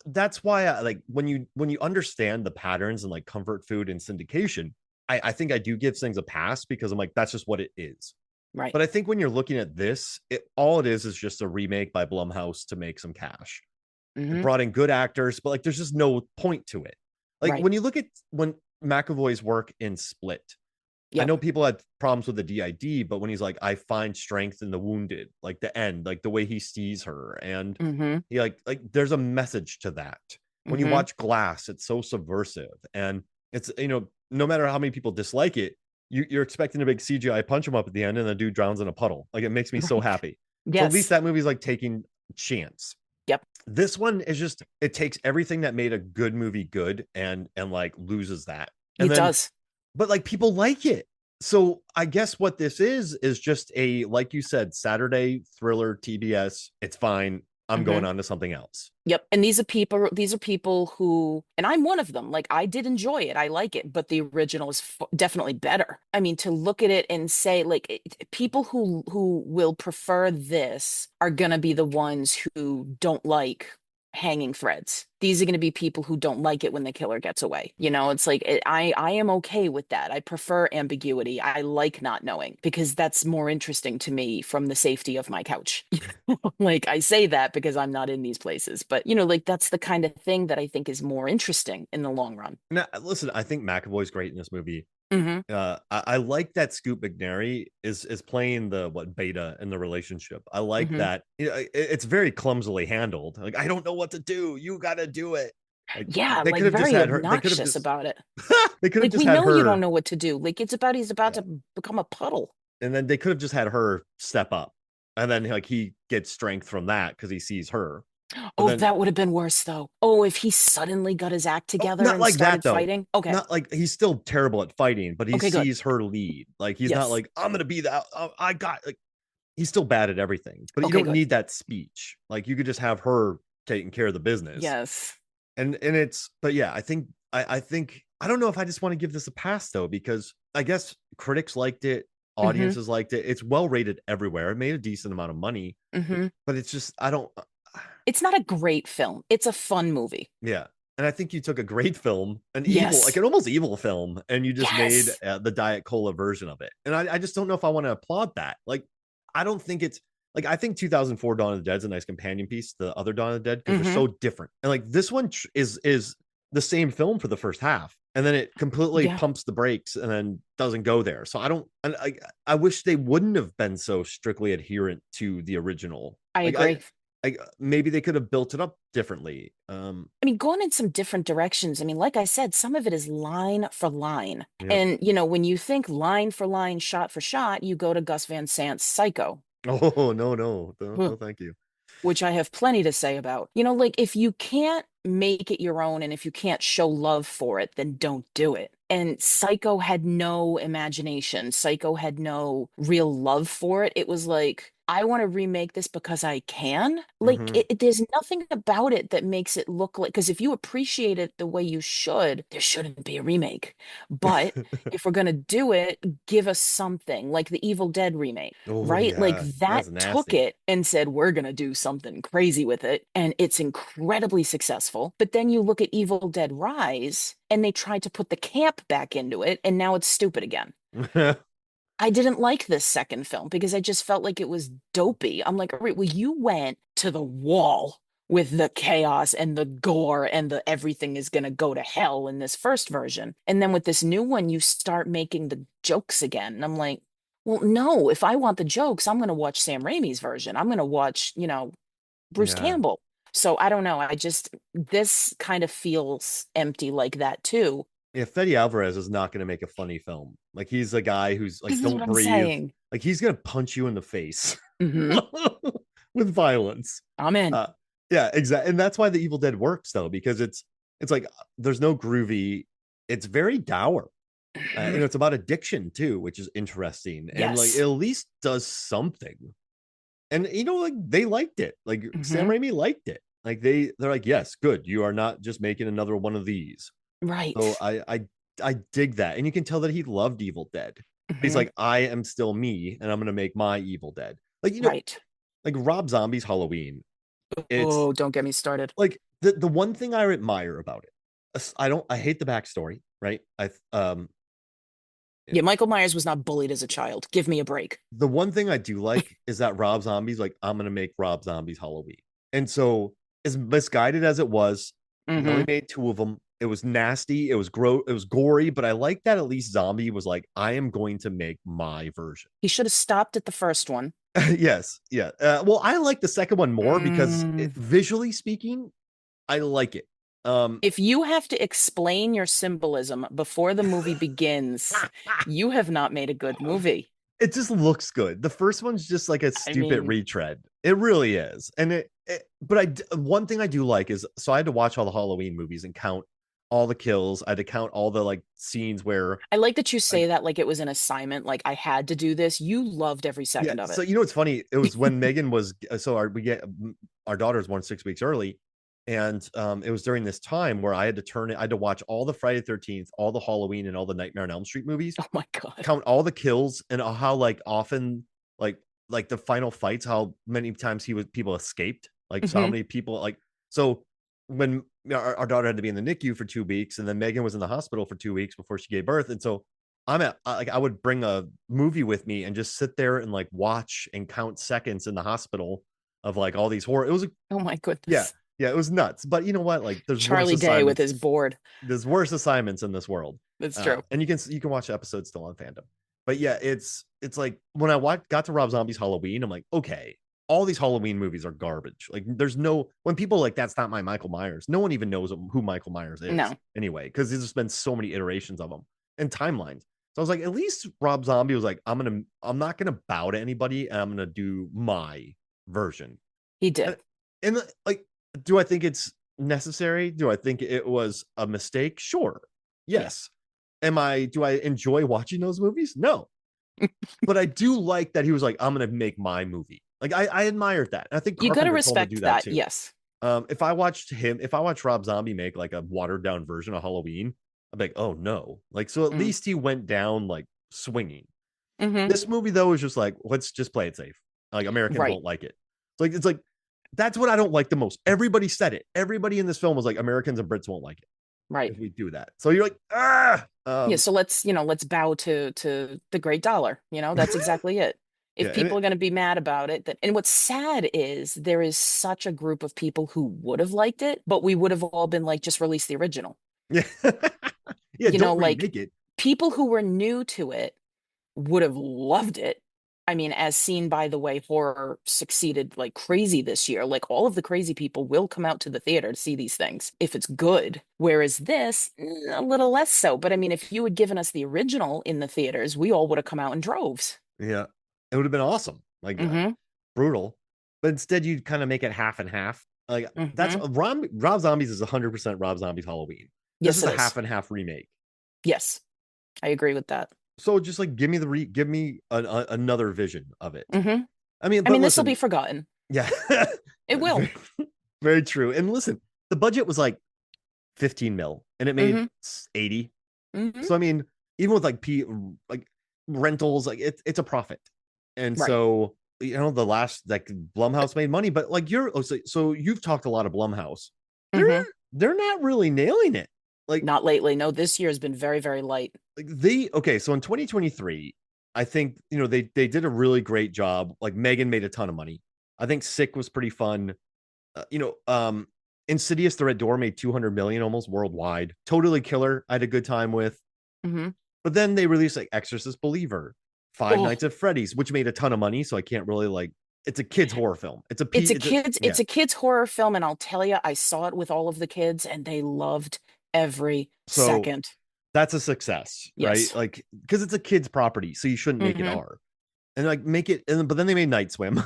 that's why I like when you understand the patterns and like comfort food and syndication, I think I do give things a pass because I'm like, that's just what it is. Right. But I think when you're looking at this, all it is just a remake by Blumhouse to make some cash. It Hmm. brought in good actors, but like there's just no point to it. Like Right. when you look at when McAvoy's work in Split, I Yep. know people had problems with the DID, but when he's like, I find strength in the wounded, like the end, like the way he sees her, and Hmm. he like there's a message to that. When you Hmm. watch Glass, it's so subversive, and it's no matter how many people dislike it, you're expecting a big CGI punch him up at the end, and the dude drowns in a puddle. Like it makes me so Right. happy. So at least Yes. that movie's like taking chance. Yep. This one is just it takes everything that made a good movie good and like loses that, and It then does. but like people like it. So I guess what this is just a, like you said, Saturday thriller TBS. It's fine. I'm Hmm. going on to something else. Yep. And these are people who, and I'm one of them. Like I did enjoy it. I like it, but the original is definitely better. I mean, to look at it and say like people who will prefer this are going to be the ones who don't like hanging threads. These are going to be people who don't like it when the killer gets away. It's like I am okay with that. I prefer ambiguity. I like not knowing because that's more interesting to me from the safety of my couch. Like I say that because I'm not in these places, but like that's the kind of thing that I think is more interesting in the long run. Now, listen, I think McAvoy's great in this movie. Hmm. I like that Scoop McNairy is playing the what beta in the relationship. I like Hmm. that. It's very clumsily handled. Like I don't know what to do. You got to do it. Like Yeah, they like could have just very had her. They could have obnoxious just about it. they could have Like just we had know you don't her. know what to do. Like he's about Yeah. to become a puddle. And then they could have just had her step up, and then like he gets strength from that because he sees her. But Oh, then, that would have been worse though. Oh, if he suddenly got his act oh, together not and like that started though. fighting. Okay. Not like he's still terrible at fighting, but he Okay, good. sees her lead. Like he's not Yes. like I'm gonna be that. I got like he's still bad at everything, but you Okay, don't good. need that speech. Like you could just have her taking care of the business, Yes. and it's. But yeah, I think I don't know if I just want to give this a pass though because I guess critics liked it, Hmm. audiences liked it. It's well rated everywhere. It made a decent amount of money, Hmm. but it's just I don't. It's not a great film. It's a fun movie. Yeah. And I think you took a great film, an evil, like Yes. an almost evil film, and you just made Yes. the Diet Cola version of it. And I just don't know if I want to applaud that. Like, I don't think it's like, I think 2004 Dawn of the Dead is a nice companion piece to the other Dawn of the Dead because they're Hmm. so different. And like this one is the same film for the first half. And then it completely Yeah. pumps the brakes and then doesn't go there. So I don't, I wish they wouldn't have been so strictly adherent to the original. I Like agree. I maybe they could have built it up differently. I mean, going in some different directions. I mean, like I said, some of it is line for line. Yep. And, when you think line for line, shot for shot, you go to Gus Van Sant's Psycho, Oh no, no, no, no, thank you. which I have plenty to say about. Like if you can't make it your own and if you can't show love for it, then don't do it. And Psycho had no imagination. Psycho had no real love for it. It was like, I want to remake this because I can. Like, Hmm. there's nothing about it that makes it look like, because if you appreciate it the way you should, there shouldn't be a remake. But if we're going to do it, give us something like the Evil Dead remake, Oh right? Like yeah, that that's took nasty. it and said, we're going to do something crazy with it. And it's incredibly successful. But then you look at Evil Dead Rise and they tried to put the camp back into it. And now it's stupid again. I didn't like this second film because I just felt like it was dopey. I'm like, all right, well, you went to the wall with the chaos and the gore and the everything is going to go to hell in this first version. And then with this new one, you start making the jokes again. And I'm like, well, no, if I want the jokes, I'm going to watch Sam Raimi's version. I'm going to watch, Bruce Yeah. Campbell. So I don't know. This kind of feels empty like that too. Yeah, Fede Alvarez is not going to make a funny film. Like he's a guy who's like, This is don't what I'm breathe. saying. Like he's going to punch you in the face Hmm. with violence. I'm in. Uh, yeah, exactly. And that's why the Evil Dead works though, because it's like there's no groovy. It's very dour. Mhm. It's about addiction too, which is interesting, and like it Yes. at least does something. And like they liked it. Like Sam Hmm. Raimi liked it. Like they're like, yes, good. You are not just making another one of these. So Right. I dig that, and you can tell that he loved Evil Dead. He's Hmm. like, I am still me, and I'm gonna make my Evil Dead. Like Right. like Rob Zombie's Halloween. It's Oh, don't get me started. like the one thing I admire about it. I hate the backstory, right? Yeah, Michael Myers was not bullied as a child. Give me a break. The one thing I do like is that Rob Zombie's like, I'm gonna make Rob Zombie's Halloween. And so as misguided as it was, he only Hmm. made two of them. It was nasty, it was gory, but I like that at least Zombie was like, I am going to make my version. He should have stopped at the first one. Yes, yeah. Well, I like the second one more because Mm. visually speaking, I like it. Um, If you have to explain your symbolism before the movie begins, you have not made a good movie. it just looks good. The first one's just like a I stupid mean, retread. It really is. And but one thing I do like is so I had to watch all the Halloween movies and count all the kills. I had to count all the like scenes where I like that you like say that like it was an assignment, like I had to do this. You loved every yeah. second of So it. what's funny? It was when Megan was so our daughter's born 6 weeks early, and it was during this time where I had to watch all the Friday 13th, all the Halloween, and all the Nightmare on Elm Street movies, Oh my God. count all the kills and how like often like the final fights, how many times people escaped, like so how Hmm. many people like so when our daughter had to be in the NICU for 2 weeks, and then Megan was in the hospital for 2 weeks before she gave birth, and so like I would bring a movie with me and just sit there and like watch and count seconds in the hospital of like all these horror. It was Oh my yeah, goodness. yeah, it was nuts. But you know what? Like Charlie Day with his board. there's worse assignments in this world. That's true. And you can watch the episodes still on Fandom. But yeah, it's like when got to Rob Zombie's Halloween, I'm like, okay, all these Halloween movies are garbage. Like there's no when people like that's not my Michael Myers. No one even knows who Michael Myers is No. anyway, because there's just been so many iterations of them and timelines. So I was like, at least Rob Zombie was like, I'm not gonna bow to anybody, and I'm gonna do my version. He And, did. and like, do I think it's necessary? Do I think it was a mistake? Sure. Yeah. Yes. Do I enjoy watching those movies? No. But I do like that he was like, I'm gonna make my movie. Like I admired that. And I think You got to Carpenter told him to do respect that that. too. Yes. If I watched Rob Zombie make like a watered down version of Halloween, I'd be like, oh no. Like, so at Mm. least he went down like swinging. Hmm. This movie though is just like, let's just play it safe. Like Americans Right. won't like it. It's like that's what I don't like the most. Everybody said it. Everybody in this film was like, Americans and Brits won't like it Right. if we do that. So you're like, ah, Yeah. So let's bow to the great dollar. That's exactly it. yeah, If people are going to be mad about it, and what's sad is there is such a group of people who would have liked it, but we would have all been like, just release the original. yeah, yeah. Don't Like remake it. people who were new to it would have loved it. I mean, as seen by the way horror succeeded like crazy this year, like all of the crazy people will come out to the theater to see these things if it's good. Whereas this, a little less so. But I mean, if you had given us the original in the theaters, we all would have come out in droves. Yeah, it would have been awesome. Like Mm-hmm. brutal, but instead you'd kind of make it half and half. Like that's Mm-hmm. Rob Zombies is 100% Rob Zombies Halloween. This Yes, is it a is. half and half remake. Yes, I agree with that. So just like give me another vision of it. Mm-hmm. I mean, I but mean, this will be listen, forgotten. yeah, It will. very, very true. And listen, the budget was like 15 mil and it made Mm-hmm. 80. Mm-hmm. So I mean, even with like rentals, like it's a profit. And Right. so the last like Blumhouse made money, but like so you've talked a lot of Blumhouse. They're Mm-hmm. they're not really nailing it. Like Not lately. No, this year has been very, very light. okay, so in 2023, I think they did a really great job. Like Megan made a ton of money. I think Sick was pretty fun. Uh, you know, um, Insidious: The Red Door made 200 million almost worldwide. Totally Killer, I had a good time with. Mm-hmm. But then they released like Exorcist Believer, Five Oh, Nights at Freddy's, which made a ton of money. So I can't really like. It's a kids horror film. it's Yeah. a kids horror film, and I'll tell you, I saw it with all of the kids, and they loved every So second. that's a success, right? Yes. Like because it's a kids property, so you shouldn't make it Mm-hmm. R. And like make it, but then they made Night Swim,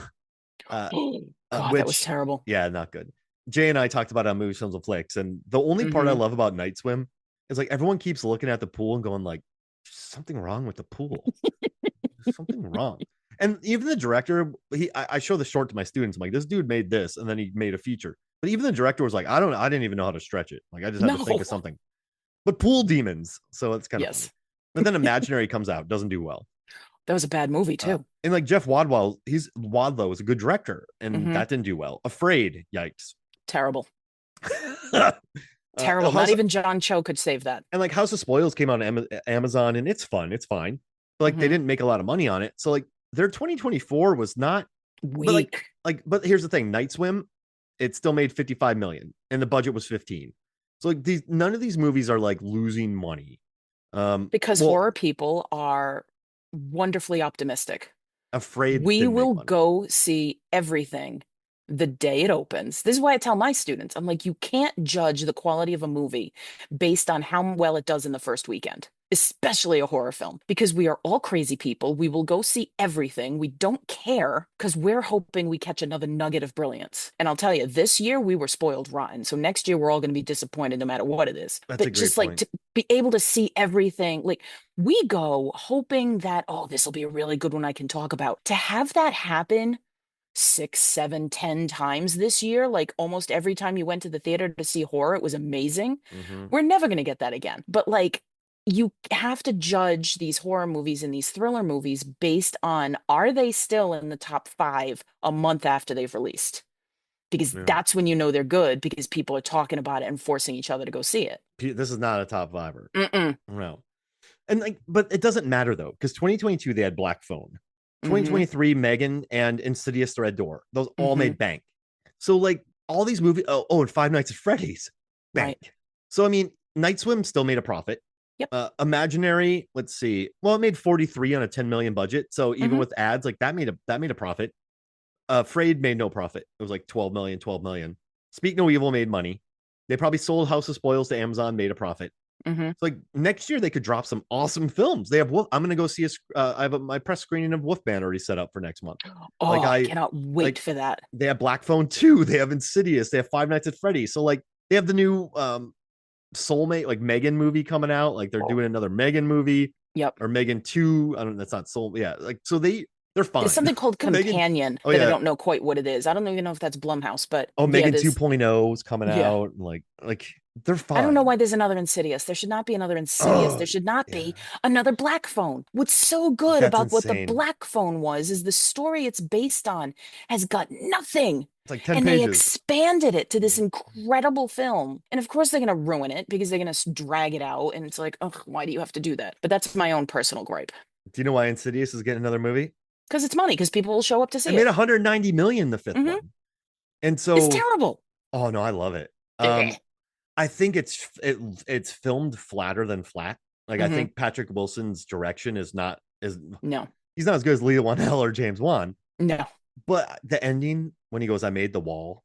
uh, Oh, God, that was which terrible. yeah, not good. Jay and I talked about it on Movies, Films, and Flicks, and the only part I Mm-hmm. love about Night Swim is like everyone keeps looking at the pool and going like, "There's something wrong with the pool. There's something wrong." And even the director, I show the short to my students. I'm like, this dude made this, and then he made a feature. But even the director was like, I didn't even know how to stretch it. Like I just had to think No. of something. But pool demons, so it's kind of funny. Yes. But then Imaginary comes out, doesn't do well. That was a bad movie too. And like Jeff Wadlow is a good director, and Mm-hmm. that didn't do well. Afraid, yikes. Terrible. Terrible. Not House even John Cho could save that. and like House of Spoils came out on Amazon, and it's fun, it's fine. But like they Mm-hmm. didn't make a lot of money on it, so like their 2024 was not. But Weak. but here's the thing: Night Swim, it still made 55 million, and the budget was 15. So like none of these movies are like losing money. Because Well, horror people are wonderfully optimistic. Afraid We didn't make will money. go see everything the day it opens. This is why I tell my students, I'm like, you can't judge the quality of a movie based on how well it does in the first weekend, especially a horror film, because we are all crazy people. We will go see everything. We don't care because we're hoping we catch another nugget of brilliance. And I'll tell you, this year we were spoiled rotten. So next year we're all going to be disappointed no matter what it is. That's a But great just like point. to be able to see everything, like we go hoping that, oh, this will be a really good one I can talk about. To have that happen six, seven, 10 times this year, like almost every time you went to the theater to see horror, it was amazing. Mm-hmm. We're never going to get that again. But like, you have to judge these horror movies and these thriller movies based on are they still in the top five a month after they've released? Because Yeah. that's when you know they're good because people are talking about it and forcing each other to go see it. This is not a top fiver. Mm-mm. No. And like, but it doesn't matter though, because 2022 they had Black Phone, Mm-hmm. 2023 Megan and Insidious: The Red Door. Those all Mm-hmm. made bank. So like all these movies. And Five Nights at Freddy's, bank. Right. So I mean, Night Swim still made a profit. Yep. Imaginary, let's see. Well, it made 43 on a 10 million budget. So even Mm-hmm. with ads, like that made a profit. Afraid made no profit. It was like 12 million, 12 million. Speak No Evil made money. They probably sold House of Spoils to Amazon, made a profit. Mm-hmm. It's like next year they could drop some awesome films. They have Wolf. I'm gonna go see I have my press screening of Wolfman already set up for next month. Like Oh, I I cannot wait like for that. they have Black Phone 2, they have Insidious, they have Five Nights at Freddy's. So like they have the new Soulmate like Megan movie coming out. Like they're doing another Megan movie Yep. or Megan 2. I don't know, that's not Soul. Yeah, like so they're There's fine. something called Megan, Companion oh that I yeah. don't know quite what it is. I don't even know if that's Blumhouse, but Oh, yeah, Megan there's 2.0 is coming yeah. out. Like they're I don't know fine. why there's another Insidious. There should not be another Insidious. Oh There should not yeah. be another Black Phone. What's so good That's about what the insane. Black Phone was is the story it's based on has got nothing. It's like 10 And they pages. expanded it to this incredible film. And of course, they're going to ruin it because they're going to drag it out. And it's like, oh, why do you have to do that? But that's my own personal gripe. Do you know why Insidious is getting another movie? Because it's money, because people will show up to It see made it. 190 million the fifth Hmm. one. And It's so, terrible. oh no, I love it. Hmm. I think it's filmed flatter than flat. Like I think Patrick Wilson's direction is not is No. he's not as good as Leah Whannell or James Wan. No. But the ending when he goes, "I made the wall,"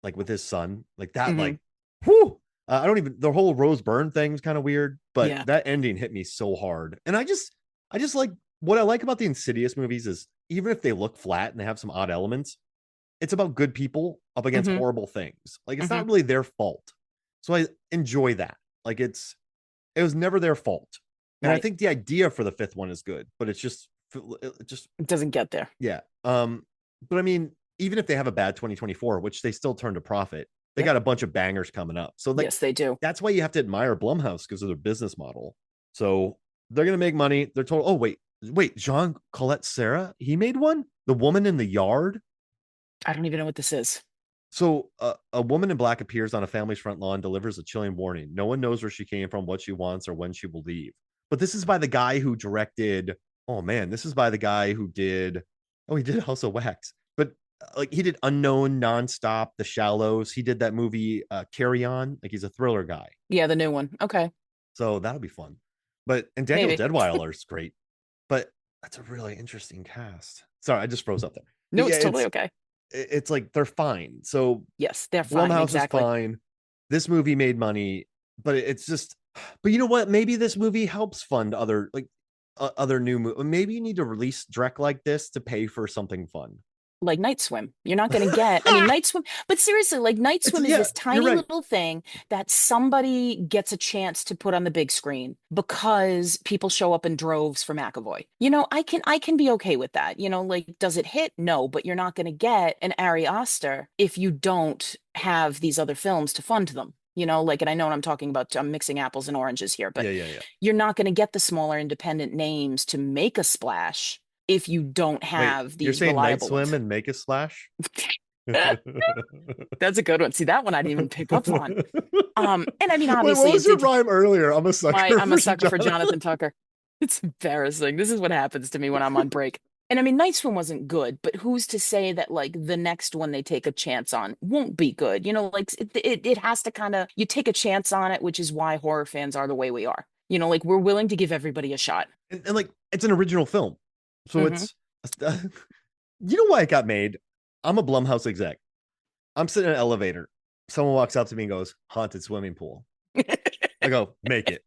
like with his son, like that, Hmm. like, whoo. I don't even, the whole Rose Byrne thing was kind of weird, but Yeah. that ending hit me so hard. And I just like what I like about the Insidious movies is even if they look flat and they have some odd elements, it's about good people up against Hmm. horrible things. Like it's Hmm. not really their fault. So I enjoy that. Like it was never their fault. And I Right. think the idea for the fifth one is good, but it just It doesn't get there. yeah. But I mean, even if they have a bad 2024, which they still turn to profit, they Yep. got a bunch of bangers coming up. So like Yes, they do. that's why you have to admire Blumhouse because of their business model. So they're gonna make money. They're told, oh wait, Jean Colette Sarah, he made one, The Woman in the Yard. I don't even know what this is. So a woman in black appears on a family's front lawn, delivers a chilling warning. No one knows where she came from, what she wants, or when she will leave. But this is by the guy who directed. Oh man, this is by the guy who did. Oh, he did House of Wax, but like he did Unknown, Nonstop, The Shallows. He did that movie Carry On. Like he's a thriller guy, Yeah, the new one. Okay. so that'll be fun. But and Daniel Maybe. Deadweiler is great. But that's a really interesting cast. Sorry, I just froze up there. But No, yeah, it's totally okay. it's like they're fine. So Yes, they're fine. Blumhouse is Exactly. fine. This movie made money, but it's just. But you know what? Maybe this movie helps fund other like other new. Maybe you need to release Drek like this to pay for something fun. Like Night Swim. You're not going to get, I mean, Night Swim, but seriously, like Night It's Swim is yeah, this you're tiny right. little thing that somebody gets a chance to put on the big screen because people show up in droves for McAvoy. I can be okay with that. Like, does it hit? No, but you're not going to get an Ari Aster if you don't have these other films to fund them. Like, and I know what I'm talking about. I'm mixing apples and oranges here, but Yeah. you're not going to get the smaller independent names to make a splash if you don't Wait, have you're these saying Night reliable Swim ones. and Make a Splash? That's a good one. See, that one I didn't even pick up on. And I mean, Wait, what obviously was it your did rhyme earlier? I'm a sucker I'm a for sucker for Jonathan. Jonathan Tucker. It's embarrassing. This is what happens to me when I'm on break. And I mean, Night Swim wasn't good, but who's to say that like the next one they take a chance on won't be good? Like it has to kind of you take a chance on it, which is why horror fans are the way we are. Like we're willing to give everybody a shot. And like it's an original film, so Hmm. it's you know why it got made. I'm a Blumhouse exec. I'm sitting in an elevator. Someone walks up to me and goes, "Haunted swimming pool." I go, "Make it."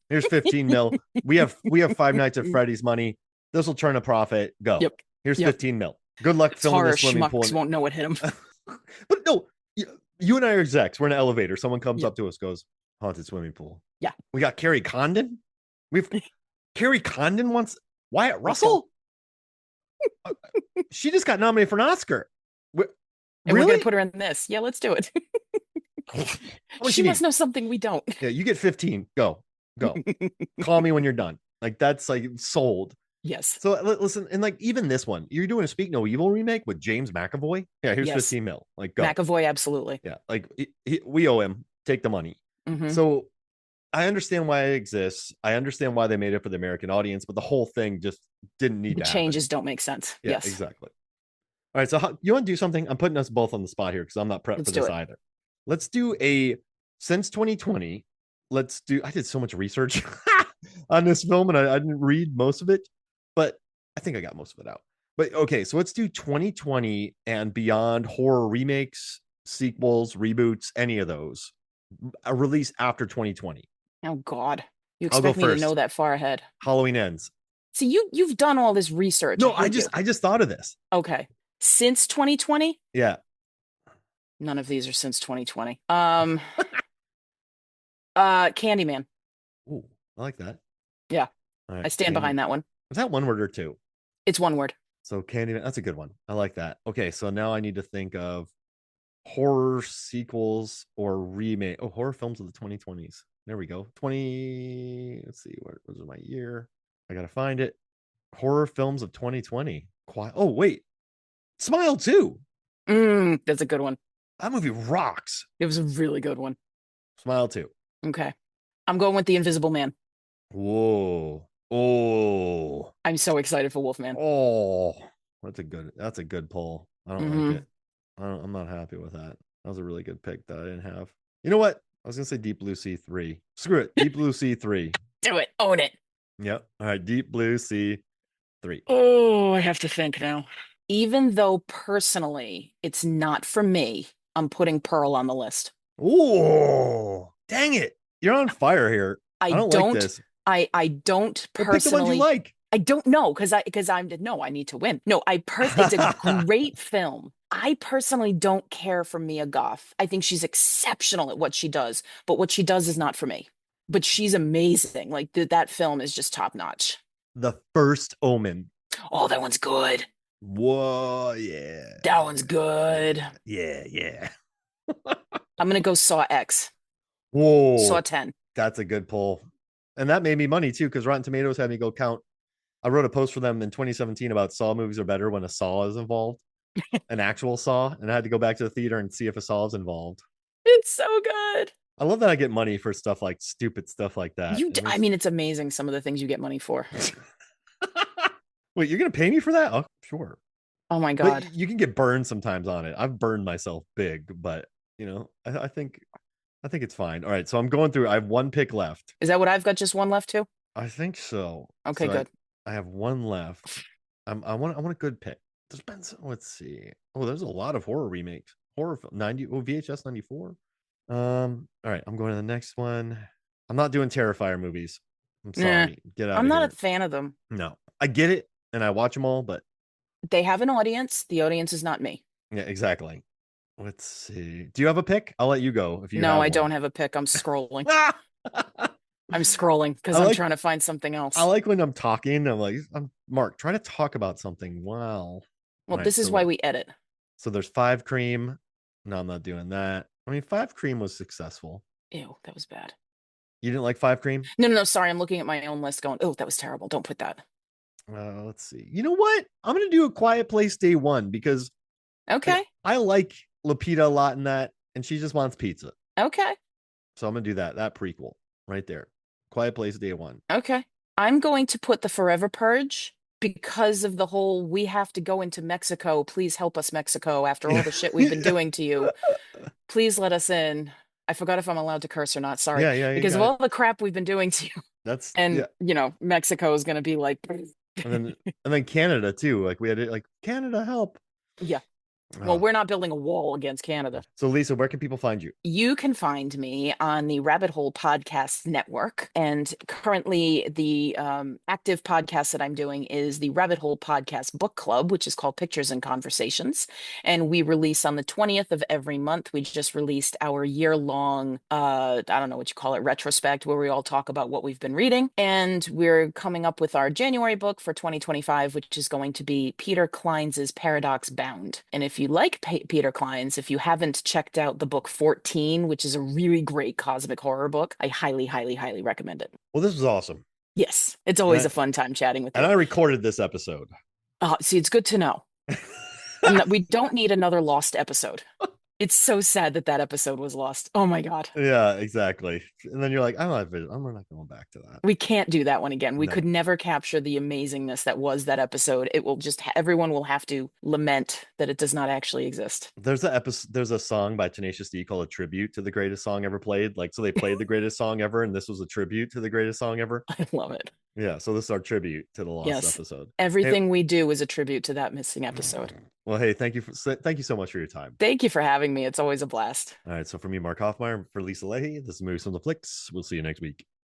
Here's 15 mil. We have Five Nights at Freddy's money. This will turn a profit. Go. Yep. Here's Yep. 15 mil. Good luck It's filming horror this swimming pool. schmucks won't know what hit them. But no, you and I are execs. We're in an elevator. Someone comes Yep. up to us, goes, "Haunted swimming pool." Yeah. We got Carrie Condon. We've Carrie Condon wants Wyatt Let's go. Russell. Uh, She just got nominated for an Oscar. And we're gonna Really? put her in this. Yeah, let's do it. How much She you must need? know something we don't. Yeah, you get 15. Go. Call me when you're done. Like that's like sold. Yes. So listen, and like even this one, you're doing a Speak No Evil remake with James McAvoy. Yeah, here's Yes. 15 mil. Like go. McAvoy, absolutely. Yeah, like we owe him. Take the money. Hmm. So I understand why it exists. I understand why they made it for the American audience, but the whole thing just didn't need The to happen. changes don't make sense. Yeah, Yes. exactly. All right, so you want to do something? I'm putting us both on the spot here because I'm not prepped for Let's do this it. either. Let's do a since 2020. Let's do. I did so much research on this film and I didn't read most of it, but I think I got most of it out. But okay, so let's do 2020 and beyond horror remakes, sequels, reboots, any of those. A release after 2020. Oh God. You I'll go expect me to know first. that far ahead. Halloween ends. See, you've done all this research. I No, hate you. I just thought of this. Okay. Since 2020? Yeah. None of these are since 2020. Candyman. Ooh, I like that. Yeah, All I right, stand Candy. behind that one. Is that one word or two? It's one word. So Candyman, that's a good one. I like that. Okay, so now I need to think of horror sequels or remake. Oh, horror films of the 2020s. There we go. 20. Let's see, where was my year? I gotta find it. Horror films of 2020. Quiet. Oh, wait. Smile 2. That's a good one. That movie rocks. It was a really good one. Smile 2. Okay. I'm going with The Invisible Man. Whoa. Oh. I'm so excited for Wolfman. Oh. That's a good pull. I don't like Hmm. it. I'm not happy with that. That was a really good pick that I didn't have. You know what? I was gonna say Deep Blue Sea 3. Screw it. Deep Blue Sea 3. Do it. Own it. Yep. All right. Deep Blue Sea. Three. Oh, I have to think now. Even though personally it's not for me, I'm putting Pearl on the list. Ooh, dang it. You're on fire here. I I don't like don't this. I don't Well, pick the ones you personally like. I don't know because I'm no, I need to win. No, it's a great film. I personally don't care for Mia Goth. I think she's exceptional at what she does, but what she does is not for me. But she's amazing. Like that film is just top notch. The First Omen. Oh, that one's good. Whoa, yeah. That one's good. Yeah, yeah, yeah. I'm gonna go Saw X. Saw Whoa, 10. that's a good pull. And that made me money too, because Rotten Tomatoes had me go count. I wrote a post for them in 2017 about Saw movies are better when a saw is involved, an actual saw, and I had to go back to the theater and see if a saw is involved. It's so good. I love that I get money for stuff like stupid stuff like that. You, I mean, it's amazing some of the things you get money for. Wait, you're gonna pay me for that? Oh, sure. Oh my But God. you can get burned sometimes on it. I've burned myself big, but I think it's fine. All right, so I'm going through. I have one pick left. Is that what I've got? Just one left too? I think so. Okay, So good. I have one left. I want a good pick. There's been some, let's see. Oh, there's a lot of horror remakes. Horror film 90 oh VHS 94. All right, I'm going to the next one. I'm not doing Terrifier movies. I'm Nah, sorry. Get out I'm of not a here. fan of them. No. I get it and I watch them all, but They have an audience. The audience is not me. yeah, exactly. Let's see. Do you have a pick? I'll let you go if you No, have I one. don't have a pick. I'm scrolling. I I'm scrolling because I'm like trying to find something I else. like when I'm talking. I'm Mark, try to talk about something. Wow. Well, All right, this is why we edit. so there's Five Cream. No, I'm not doing that. I mean, Five Cream was successful. Ew, that was bad. You didn't like Five Cream? No, no, no. Sorry, I'm looking at my own list going, oh, that was terrible. Don't put that. Let's see. You know what? I'm gonna do A Quiet Place Day One because Okay. I like Lupita a lot in that, and she just wants pizza. Okay. So I'm gonna do that. That prequel right there. Quiet Place Day One. Okay. I'm going to put the Forever Purge because of the whole we have to go into Mexico. Please help us, Mexico, after all Yeah. the shit we've been doing to you. Please let us in. I forgot if I'm allowed to curse or not. Sorry. Yeah, yeah, you Because of got it. all the crap we've been doing to you. That's And, yeah. Mexico is going to be like, And then Canada too. Like we had it like Canada help. yeah. Well, Oh. we're not building a wall against Canada. So Lisa, where can people find you? You can find me on the Rabbit Hole Podcast Network. And currently, the active podcast that I'm doing is the Rabbit Hole Podcast Book Club, which is called Pictures and Conversations. And we release on the 20th of every month. We just released our year-long, I don't know what you call it, retrospect, where we all talk about what we've been reading. And we're coming up with our January book for 2025, which is going to be Peter Kline's Paradox Bound. And if you like Peter Kline's, if you haven't checked out the book 14, which is a really great cosmic horror book, I highly, highly, highly recommend it. Well, this was awesome. Yes, it's And always I, a fun time chatting with and you. I recorded this episode. See, it's good to know. We don't need another lost episode. It's so sad that that episode was lost. Oh my God. Yeah, exactly. And then you're like, I'm not going back to that. We can't do that one again. We No. could never capture the amazingness that was that episode. It will just, everyone will have to lament that it does not actually exist. There's a song by Tenacious D called A Tribute to the Greatest Song Ever Played. Like, so they played the greatest song ever, and this was a tribute to the greatest song ever. I love it. Yeah, so this is our tribute to the lost Yes. episode. Everything we do is a tribute to that missing episode. Well, hey, thank you so much for your time. Thank you for having me. It's always a blast. All right, so for me, Mark Hoffmeyer, for Lisa Leahy, this is Movies from the Flicks. We'll see you next week.